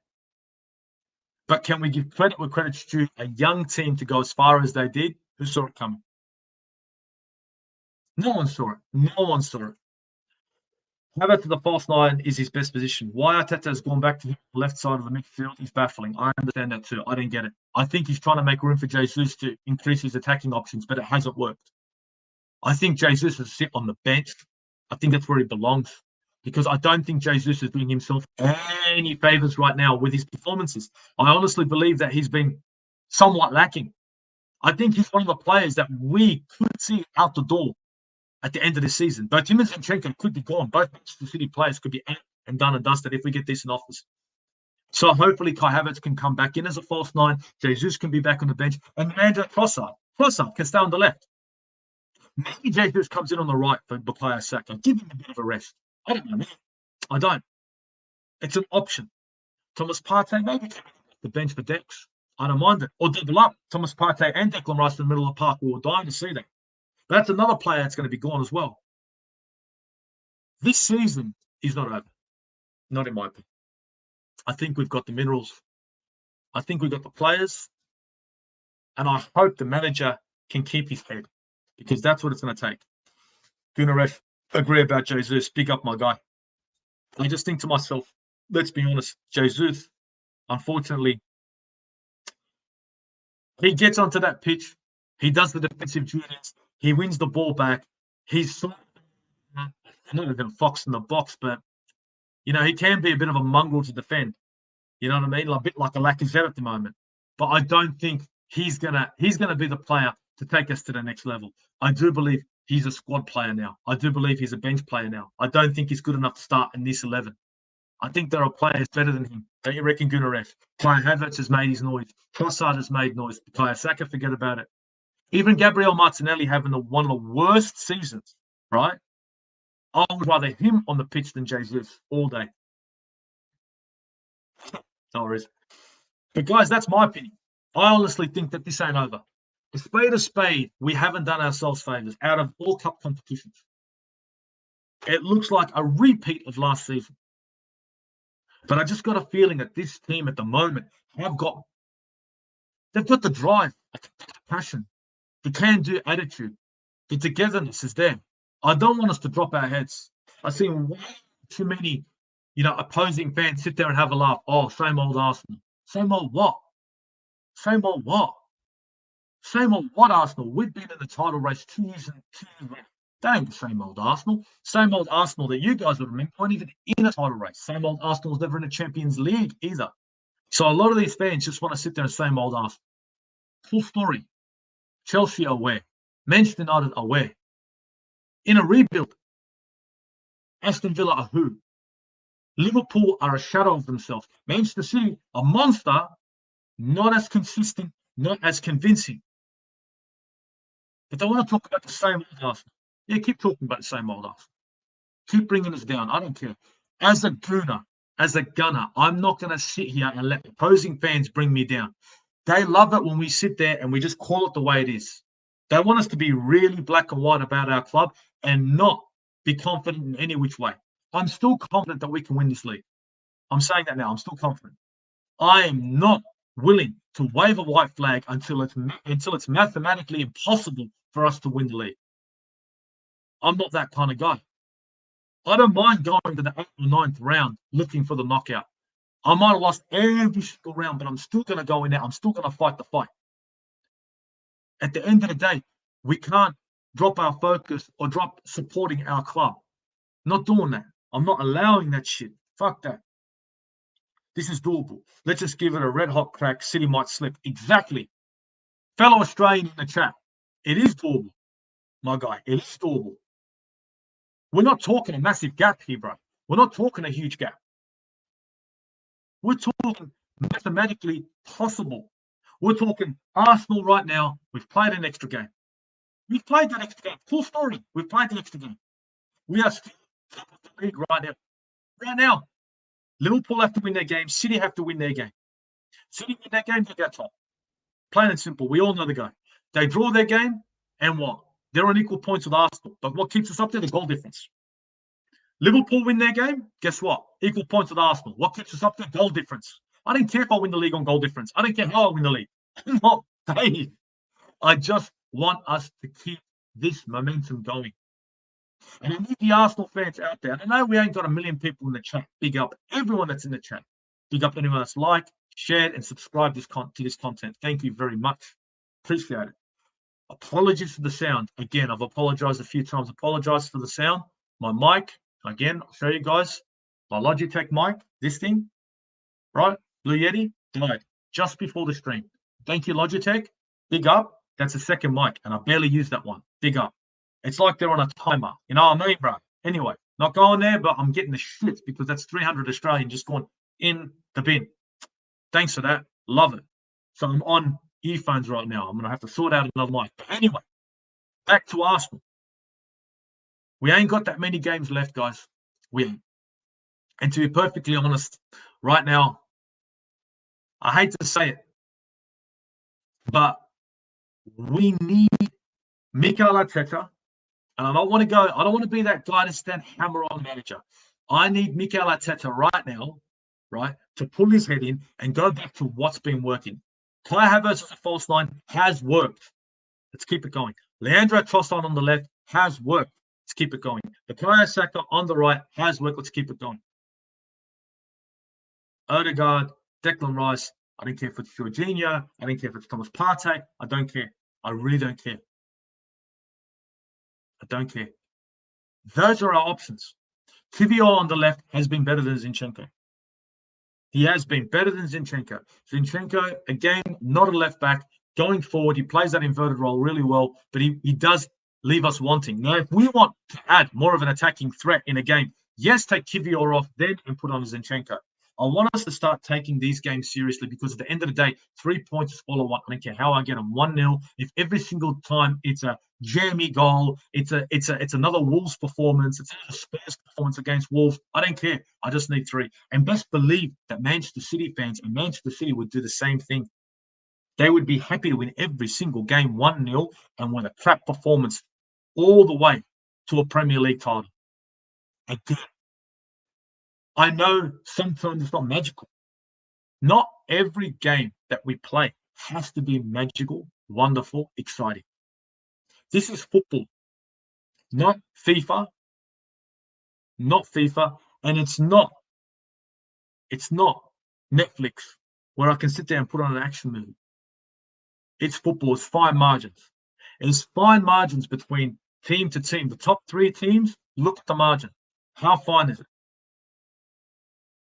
But can we give credit where credit's due? A young team to go as far as they did, who saw it coming? No one saw it. No one saw it. Havertz to the false nine is his best position. Why Arteta has gone back to the left side of the midfield is baffling. I understand that too. I didn't get it. I think he's trying to make room for Jesus to increase his attacking options, but it hasn't worked. I think Jesus has sit on the bench. I think that's where he belongs, because I don't think Jesus is doing himself any favors right now with his performances. I honestly believe that he's been somewhat lacking. I think he's one of the players that we could see out the door at the end of the season. Both him and Zinchenko could be gone. Both Manchester City players could be out and done and dusted if we get decent offers. So hopefully Kai Havertz can come back in as a false nine. Jesus can be back on the bench. And Mandra Trossard can stay on the left. Maybe Jesus comes in on the right for Bukayo Saka. Give him a bit of a rest. I don't know. I don't. It's an option. Thomas Partey, maybe the bench for Dex. I don't mind it. Or double up. Thomas Partey and Declan Rice in the middle of the park. We were dying to see that. But that's another player that's going to be gone as well. This season is not over. Not in my opinion. I think we've got the minerals. I think we've got the players. And I hope the manager can keep his head, because that's what it's going to take. Gooner, agree about Jesus. Big up, my guy. I just think to myself, let's be honest, Jesus, unfortunately, he gets onto that pitch. He does the defensive duties. He wins the ball back. He's sort of, not even a fox in the box, but, he can be a bit of a mongrel to defend. You know what I mean? A bit like a Lacazette at the moment. But I don't think he's gonna be the player to take us to the next level. I do believe he's a squad player now. I do believe he's a bench player now. I don't think he's good enough to start in this 11. I think there are players better than him. Don't you reckon, Gooner? Kai Havertz has made his noise. Trossard has made noise. Bukayo Saka, forget about it. Even Gabriel Martinelli having one of the worst seasons, right? I would rather him on the pitch than Jesus all day. No worries. But guys, that's my opinion. I honestly think that this ain't over. A spade a spade, we haven't done ourselves favours out of all cup competitions. It looks like a repeat of last season. But I just got a feeling that this team at the moment they've got the drive, the passion, the can-do attitude. The togetherness is there. I don't want us to drop our heads. I've seen way too many, opposing fans sit there and have a laugh. Oh, same old Arsenal. Same old what? Same old what? Same old what, Arsenal? We've been in the title race 2 years and 2 years. That ain't the same old Arsenal. Same old Arsenal that you guys would remember weren't even in a title race. Same old Arsenal was never in a Champions League either. So a lot of these fans just want to sit there and same old Arsenal. Full story. Chelsea are where? Manchester United are where? In a rebuild. Aston Villa are who? Liverpool are a shadow of themselves. Manchester City, a monster, not as consistent, not as convincing. But they want to talk about the same old Arsenal. Yeah, keep talking about the same old Arsenal. Keep bringing us down. I don't care. As a Gooner, as a gunner, I'm not going to sit here and let opposing fans bring me down. They love it when we sit there and we just call it the way it is. They want us to be really black and white about our club and not be confident in any which way. I'm still confident that we can win this league. I'm saying that now. I'm still confident. I am not willing to wave a white flag until it's mathematically impossible for us to win the league. I'm not that kind of guy. I don't mind going to the 8th or 9th round looking for the knockout. I might have lost every single round, but I'm still going to go in there. I'm still going to fight the fight. At the end of the day, we can't drop our focus or drop supporting our club. Not doing that. I'm not allowing that shit. Fuck that. This is doable. Let's just give it a red hot crack. City might slip. Exactly. Fellow Australian in the chat. It is doable, my guy. It is doable. We're not talking a massive gap here, bro. We're not talking a huge gap. We're talking mathematically possible. We're talking Arsenal right now. We've played an extra game. We've played that extra game. Cool story. We've played the extra game. We are still top of the league right now. Right now. Liverpool have to win their game. City have to win their game. City win their game, they get top. Plain and simple. We all know the game. They draw their game, and what? They're on equal points with Arsenal. But what keeps us up there? The goal difference. Liverpool win their game, guess what? Equal points with Arsenal. What keeps us up there? Goal difference. I don't care if I win the league on goal difference. I don't care how I win the league. I'm not paying. I just want us to keep this momentum going. And I need the Arsenal fans out there. And I know we ain't got a million people in the chat. Big up everyone that's in the chat. Big up anyone that's liked, shared, and subscribed to this content. Thank you very much. Appreciate it. Apologies for the sound. Again, I've apologized a few times. Apologize for the sound. My mic, again, I'll show you guys. My Logitech mic, this thing, right? Blue Yeti, died just before the stream. Thank you, Logitech. Big up. That's a second mic, and I barely use that one. Big up. It's like they're on a timer. You know what I mean, bro? Anyway, not going there, but I'm getting the shit because that's 300 Australian just going in the bin. Thanks for that. Love it. So I'm on earphones right now. I'm going to have to sort out another mic. But anyway, back to Arsenal. We ain't got that many games left, guys. We ain't. And to be perfectly honest, right now, I hate to say it, but we need Mikel Arteta. And I don't want to be that guy to stand hammer on manager. I need Mikel Arteta right now, right, to pull his head in and go back to what's been working. Kai Havertz as a false line has worked. Let's keep it going. Leandro Trossard on the left has worked. Let's keep it going. Bukayo Saka on the right has worked. Let's keep it going. Odegaard, Declan Rice. I don't care if it's Jorginho. I don't care if it's Thomas Partey. I don't care. I really don't care. I don't care. Those are our options. Kivior on the left has been better than Zinchenko. He has been better than Zinchenko. Zinchenko, again, not a left back. Going forward, he plays that inverted role really well, but he does leave us wanting. Now, if we want to add more of an attacking threat in a game, yes, take Kivior off then and put on Zinchenko. I want us to start taking these games seriously because at the end of the day, 3 points is all I want. I don't care how I get them 1-0. If every single time it's a jammy goal, it's another Wolves performance, it's a Spurs performance against Wolves, I don't care. I just need 3. And best believe that Manchester City fans and Manchester City would do the same thing. They would be happy to win every single game 1-0 and win a crap performance all the way to a Premier League title. Again, I know sometimes it's not magical. Not every game that we play has to be magical, wonderful, exciting. This is football, not FIFA, and it's not Netflix where I can sit there and put on an action movie. It's football. It's fine margins. It's fine margins between team to team. The top 3 teams, look at the margin. How fine is it?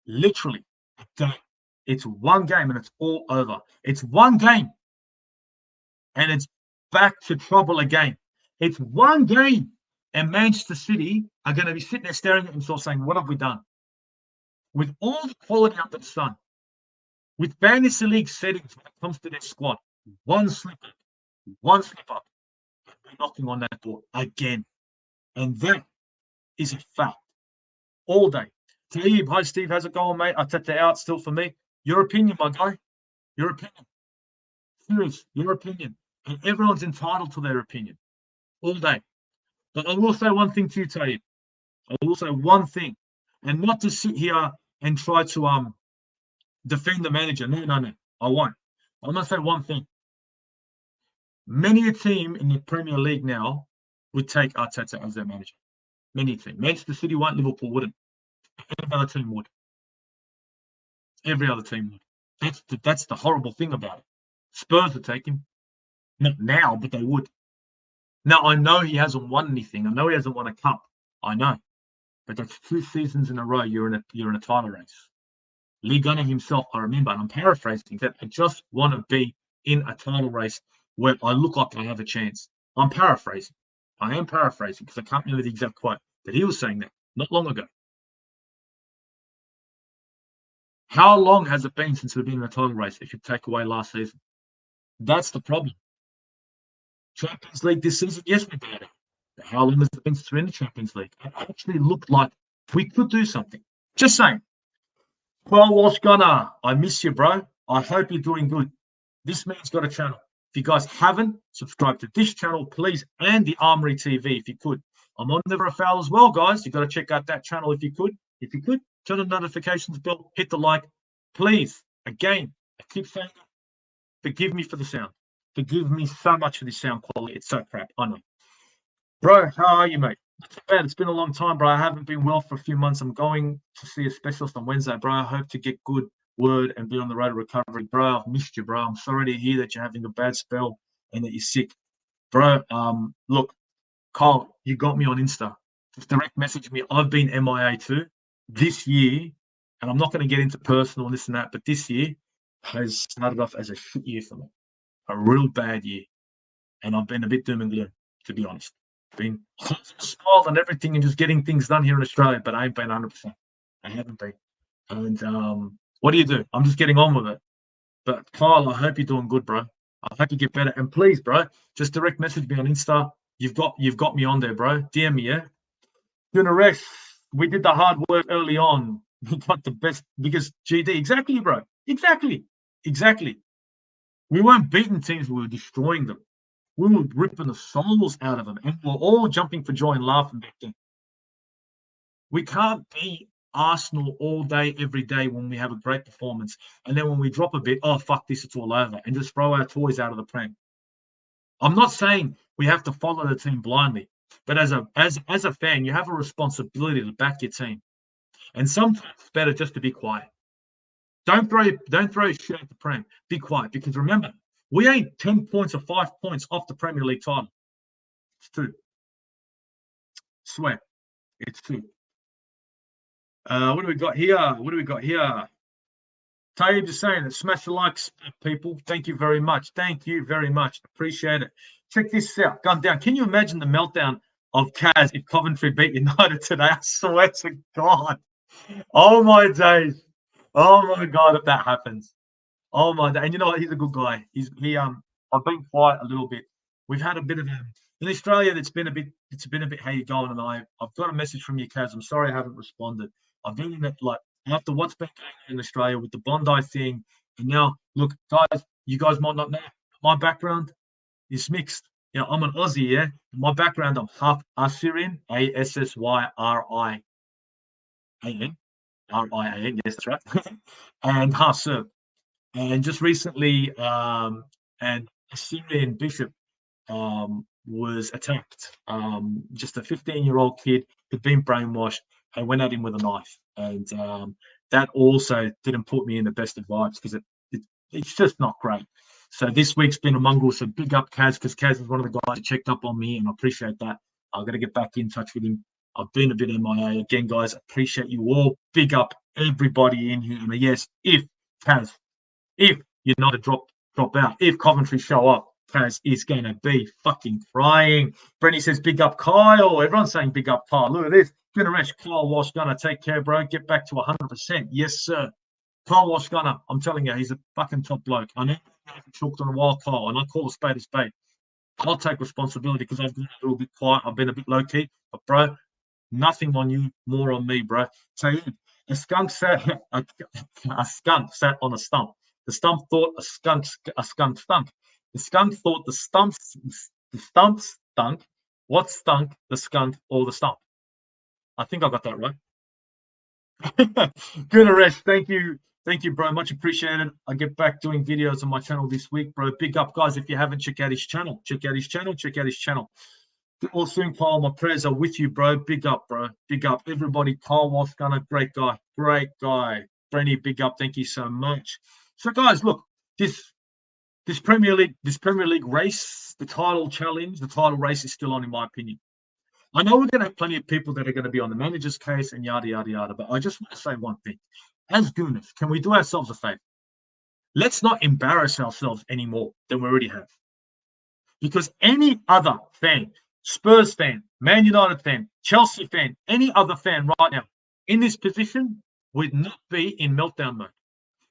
Literally, a game. It's one game and it's all over. It's one game and it's back to trouble again. It's one game and Manchester City are going to be sitting there staring at themselves saying, what have we done? With all the quality under the sun, with fantasy league settings when it comes to their squad, one slip up, we're knocking on that door again. And that is a fact. All day. Taib, hi Steve, how's it going, mate? Arteta out still for me. Your opinion, my guy. Your opinion. Serious, your opinion. And everyone's entitled to their opinion. All day. But I will say one thing to you, Taib. I will say one thing. And not to sit here and try to defend the manager. No. I won't. I'm going to say one thing. Many a team in the Premier League now would take Arteta as their manager. Many a team. Manchester City won't, Liverpool wouldn't. Every other team would. Every other team would. That's the horrible thing about it. Spurs would take him. Not now, but they would. Now, I know he hasn't won anything. I know he hasn't won a cup. I know. But that's 2 seasons in a row you're in a title race. Lee Gunner himself, I remember, and I'm paraphrasing, that I just want to be in a title race where I look like I have a chance. I'm paraphrasing. I am paraphrasing because I can't remember the exact quote. But he was saying that not long ago. How long has it been since we've been in a title race if you take away last season? That's the problem. Champions League this season, yes, we did. But how long has it been since we're in the Champions League? It actually looked like we could do something. Just saying. Well, Walsh Gunner, I miss you, bro. I hope you're doing good. This man's got a channel. If you guys haven't, subscribe to this channel, please, and the Armory TV, if you could. I'm on Never a Foul as well, guys. You got to check out that channel if you could. If you could, turn the notifications bell, hit the like. Please, again, I keep saying it. Forgive me for the sound. Forgive me so much for this sound quality. It's so crap. I know. Bro, how are you, mate? Not too bad. It's been a long time, bro. I haven't been well for a few months. I'm going to see a specialist on Wednesday, bro. I hope to get good word and be on the road to recovery. Bro, I've missed you, bro. I'm sorry to hear that you're having a bad spell and that you're sick. Bro, look, Kyle, you got me on Insta. Just direct message me. I've been MIA too. This year, and I'm not going to get into personal and this and that, but this year has started off as a shit year for me. A real bad year. And I've been a bit doom and gloom, to be honest. Been smiled and everything and just getting things done here in Australia, but I ain't been 100%. I haven't been. And what do? I'm just getting on with it. But Kyle, I hope you're doing good, bro. I hope you get better. And please, bro, just direct message me on Insta. You've got me on there, bro. DM me, yeah. Gooner, we did the hard work early on. We got the biggest GD. Exactly, bro. Exactly. We weren't beating teams, we were destroying them. We were ripping the souls out of them, and we're all jumping for joy and laughing back then. We can't be Arsenal all day, every day when we have a great performance, and then when we drop a bit, oh fuck this, it's all over, and just throw our toys out of the pram. I'm not saying we have to follow the team blindly, but as a fan, you have a responsibility to back your team, and sometimes it's better just to be quiet. Don't throw shit at the pram. Be quiet, because remember, we ain't 10 points or 5 points off the Premier League title. It's 2. Swear. It's 2. What do we got here? Tayyip is saying that smash the likes, people. Thank you very much. Appreciate it. Check this out. Gun down. Can you imagine the meltdown of Kaz if Coventry beat United today? I swear to God. Oh, my days. Oh, my God, if that happens. Oh my God. And you know what? He's a good guy. I've been quiet a little bit. We've had a bit of in Australia. It's been a bit how you going, and I've got a message from you, Kaz. I'm sorry I haven't responded. I've been in it like after what's been going on in Australia with the Bondi thing, and now look, guys, you guys might not know my background is mixed. You know, I'm an Aussie, yeah. My background, I'm half Assyrian, Assyrian, Rian, yes, that's right, and half Serb. And just recently, an Assyrian bishop was attacked. Just a 15-year-old kid who'd been brainwashed and went at him with a knife. And that also didn't put me in the best of vibes, because it's just not great. So this week's been a mongrel. So big up Kaz, because Kaz is one of the guys who checked up on me, and I appreciate that. I've got to get back in touch with him. I've been a bit MIA. Again, guys, appreciate you all. Big up everybody in here. And yes, if United drop out, if Coventry show up, Kaz is going to be fucking crying. Brenny says, big up Kyle. Everyone's saying big up Kyle. Look at this. Generation Kyle Walsh Gunner. Take care, bro. Get back to 100%. Yes, sir. Kyle Walsh Gunner. I'm telling you, he's a fucking top bloke. I know I've talked on a while, Kyle, and I call a spade a spade. I'll take responsibility because I've been a little bit quiet. I've been a bit low-key. But, bro, nothing on you, more on me, bro. So, a skunk sat on a stump. The stump thought a skunk stunk. The skunk thought the stump stunk. What stunk, the skunk or the stump? I think I got that right. Good arrest. Thank you, bro. Much appreciated. I get back doing videos on my channel this week, bro. Big up, guys. If you haven't, check out his channel. All soon, Kyle. My prayers are with you, bro. Big up, bro. Big up, everybody. Kyle Walsh Gunner, great guy. Brenny, big up. Thank you so much. So, guys, look, this Premier League race, the title challenge, the title race is still on, in my opinion. I know we're going to have plenty of people that are going to be on the manager's case and yada, yada, yada, but I just want to say one thing. As Gooners, can we do ourselves a favor? Let's not embarrass ourselves any more than we already have. Because any other fan, Spurs fan, Man United fan, Chelsea fan, any other fan right now in this position would not be in meltdown mode.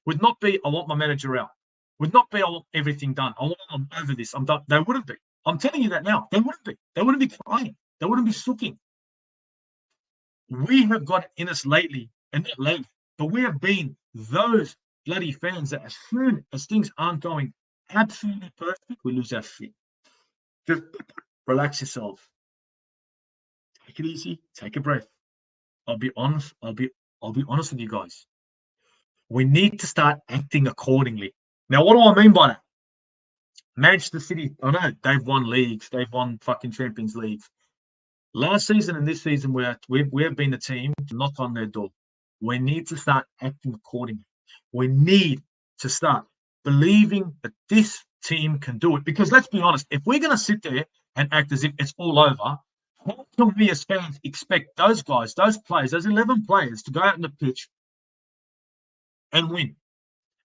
Would not be, I want my manager out. Would not be, I want everything done. I'm over this. I'm done. They wouldn't be. I'm telling you that now. They wouldn't be. They wouldn't be crying. They wouldn't be sooking. We have got in us lately, and not lately, but we have been those bloody fans that as soon as things aren't going absolutely perfect, we lose our shit. Just relax yourself. take it easy, take a breath. I'll be honest with you guys. We need to start acting accordingly. Now, what do I mean by that? Manchester City, I know they've won leagues, they've won fucking Champions Leagues. Last season and this season, we have been the team to knock on their door. We need to start acting accordingly. We need to start believing that this team can do it. Because let's be honest, if we're going to sit there and act as if it's all over, how can we as fans expect those guys, those players, those 11 players to go out on the pitch and win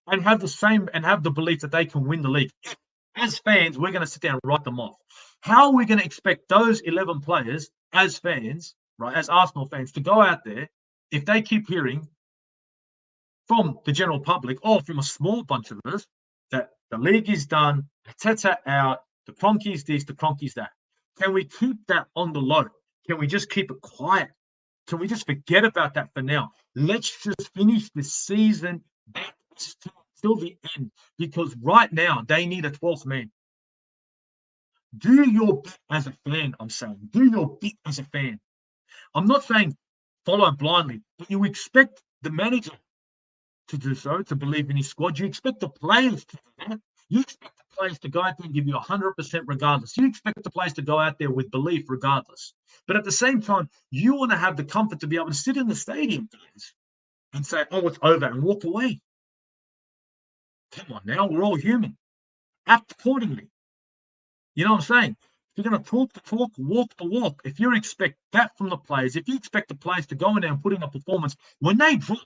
and have the belief that they can win the league? As fans, we're going to sit down and write them off. How are we going to expect those 11 players as fans, right, as Arsenal fans, to go out there if they keep hearing from the general public or from a small bunch of us that the league is done, Arteta out, the Kroenke's this, the Kroenke's that? Can we keep that on the low? Can we just keep it quiet? Can we just forget about that for now? Let's just finish the season back till the end, because right now they need a 12th man. Do your bit as a fan, I'm saying. Do your bit as a fan. I'm not saying follow blindly, but you expect the manager to do so, to believe in his squad. You expect the players to do that. You expect the players to go out there and give you 100% regardless. You expect the players to go out there with belief regardless. But at the same time, you want to have the comfort to be able to sit in the stadium, guys, and say, oh, it's over, and walk away. Come on now, we're all human. Act accordingly. You know what I'm saying? If you're going to talk the talk, walk the walk. If you expect that from the players, if you expect the players to go in there and put in a performance, when they drop,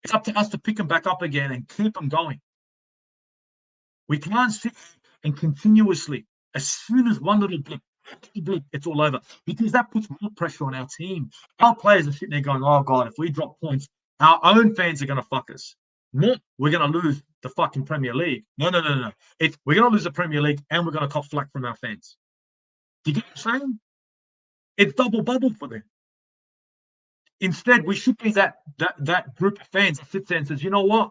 it's up to us to pick them back up again and keep them going. We can't sit and continuously, as soon as one little blip, it's all over, because that puts more pressure on our team. Our players are sitting there going, oh, God, if we drop points, our own fans are going to fuck us. Not we're going to lose the fucking Premier League. No. We're going to lose the Premier League and we're going to cop flack from our fans. Do you get what I'm saying? It's double bubble for them. Instead, we should be that group of fans that sits there and says, you know what?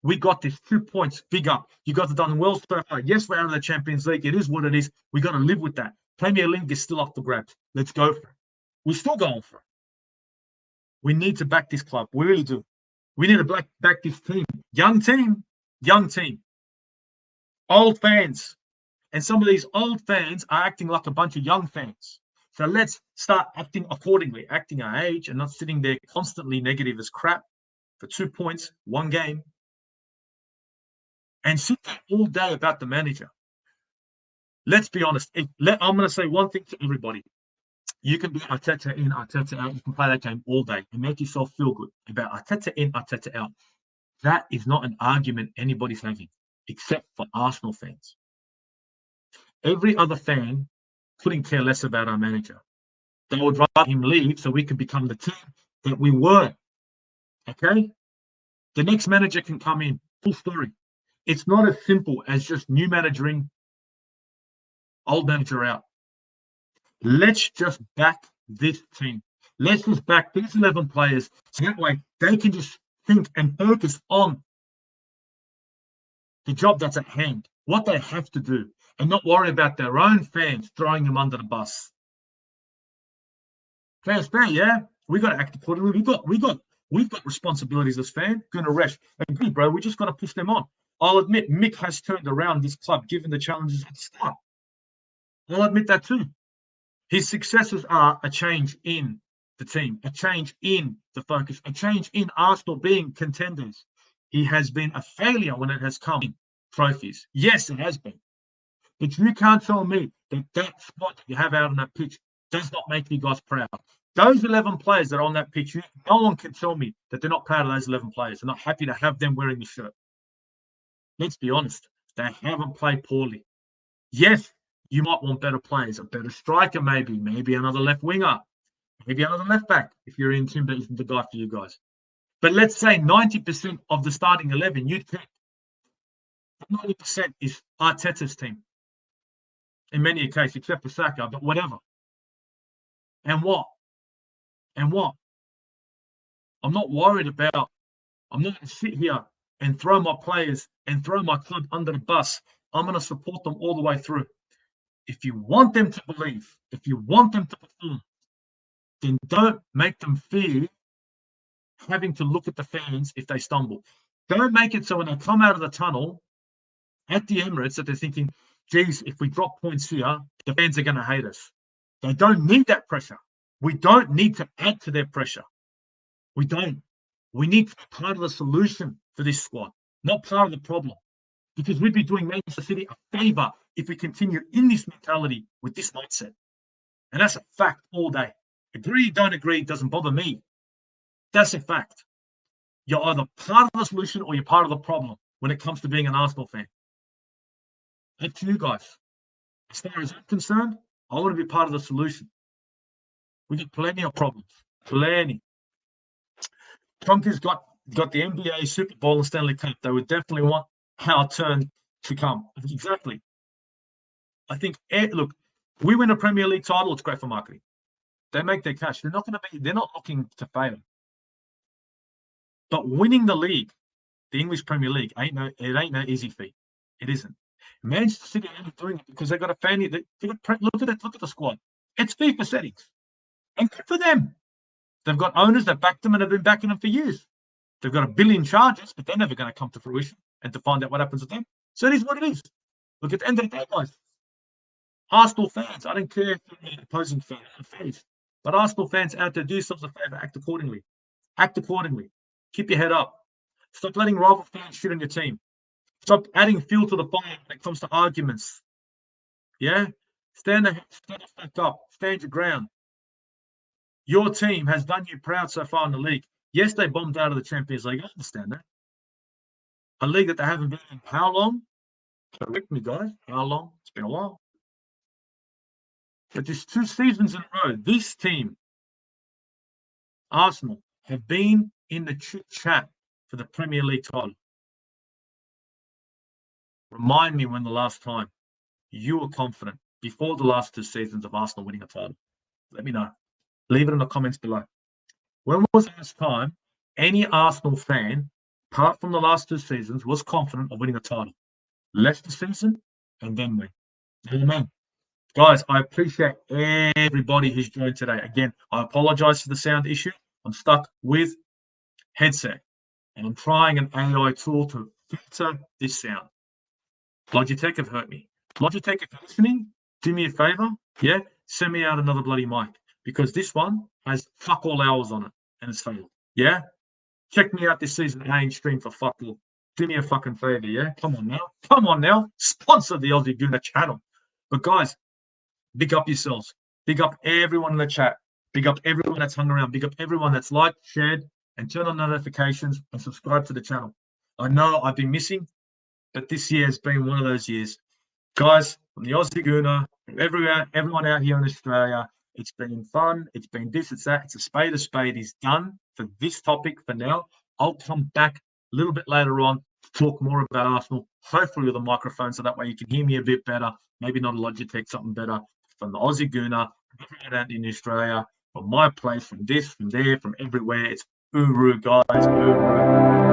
We got this 2 points, big up. You guys have done well so far. Yes, we're out of the Champions League. It is what it is. We got to live with that. Premier League is still up for grabs. Let's go for it. We're still going for it. We need to back this club. We really do. We need to back this team. Young team. Old fans. And some of these old fans are acting like a bunch of young fans. So let's start acting accordingly, acting our age and not sitting there constantly negative as crap for 2 points, one game. And sit there all day about the manager. Let's be honest. I'm going to say one thing to everybody. You can be Arteta in, Arteta out. You can play that game all day and make yourself feel good about Arteta in, Arteta out. That is not an argument anybody's having, except for Arsenal fans. Every other fan couldn't care less about our manager. They would rather him leave so we could become the team that we were. Okay? The next manager can come in. Full story. It's not as simple as just new manager in, old manager out. Let's just back this team. Let's just back these 11 players so that way they can just think and focus on the job that's at hand, what they have to do, and not worry about their own fans throwing them under the bus. Fans, yeah, we got to act accordingly. We've got responsibilities as fans. Gooner, agree, bro. We just got to push them on. I'll admit Mick has turned around this club given the challenges at the start. I'll admit that too. His successes are a change in the team, a change in the focus, a change in Arsenal being contenders. He has been a failure when it has come in trophies. Yes, it has been. But you can't tell me that spot you have out on that pitch does not make you guys proud. Those 11 players that are on that pitch, no one can tell me that they're not proud of those 11 players. They're not happy to have them wearing the shirt. Let's be honest. They haven't played poorly. Yes, you might want better players, a better striker maybe another left winger, maybe another left back if you're in Timber isn't the guy for you guys. But let's say 90% of the starting 11 you'd pick. 90% is Arteta's team. In many cases, except for Saka, but whatever. And what? I'm not worried about, I'm not going to sit here and throw my players and throw my club under the bus. I'm going to support them all the way through. If you want them to believe, if you want them to perform, then don't make them fear having to look at the fans if they stumble. Don't make it so when they come out of the tunnel at the Emirates that they're thinking, geez, if we drop points here, the fans are going to hate us. They don't need that pressure. We don't need to add to their pressure. We don't. We need to be part of the solution for this squad, not part of the problem. Because we'd be doing Manchester City a favour if we continue in this mentality with this mindset. And that's a fact all day. Agree, don't agree, doesn't bother me. That's a fact. You're either part of the solution or you're part of the problem when it comes to being an Arsenal fan. Up to you guys. As far as I'm concerned, I want to be part of the solution. We've got plenty of problems. Plenty. Tonka's got the NBA, Super Bowl, and Stanley Cup. They would definitely want our turn to come. Exactly. I think, look, we win a Premier League title, it's great for marketing. They make their cash. They're not looking to fail. But winning the league, the English Premier League, ain't no easy feat. It isn't. Manchester City are only doing it because they've got a family. Look at the squad. It's FIFA settings. And good for them. They've got owners that back them and have been backing them for years. They've got $1 billion charges, but they're never going to come to fruition and to find out what happens with them. So it is what it is. Look, at the end of the day, guys, Arsenal fans, I don't care if you're an opposing fans, but Arsenal fans out there, do yourselves a favour, act accordingly. Act accordingly. Keep your head up. Stop letting rival fans shit on your team. Stop adding fuel to the fire when it comes to arguments. Yeah? Stand the fuck up. Stand your ground. Your team has done you proud so far in the league. Yes, they bombed out of the Champions League. I understand that. A league that they haven't been in how long? Correct me, guys. How long? It's been a while. But just 2 seasons in a row, this team, Arsenal, have been in the chit-chat for the Premier League title. Remind me when the last time you were confident before the last 2 seasons of Arsenal winning a title. Let me know. Leave it in the comments below. When was the last time any Arsenal fan, apart from the last 2 seasons, was confident of winning a title? Left the season and then win. Amen. Guys, I appreciate everybody who's joined today. Again, I apologize for the sound issue. I'm stuck with headset, and I'm trying an AI tool to filter this sound. Logitech have hurt me. Logitech, if you're listening, do me a favor, yeah? Send me out another bloody mic, because this one has fuck all hours on it, and it's failed, yeah? Check me out this season. I ain't streamed for fuck all. Do me a fucking favor, yeah? Come on now. Come on now. Sponsor the Aussie Gooner channel. But guys, big up yourselves. Big up everyone in the chat. Big up everyone that's hung around. Big up everyone that's liked, shared, and turned on notifications and subscribed to the channel. I know I've been missing, but this year has been one of those years. Guys, from the Aussie Gooner, from everyone out here in Australia, it's been fun. It's been this, it's that. It's a spade is done for this topic for now. I'll come back a little bit later on to talk more about Arsenal, hopefully with a microphone, so that way you can hear me a bit better. Maybe not a Logitech, something better. From the Aussie Gooner, everyone out in Australia, from my place, from this, from there, from everywhere. It's Uru, guys, Uru.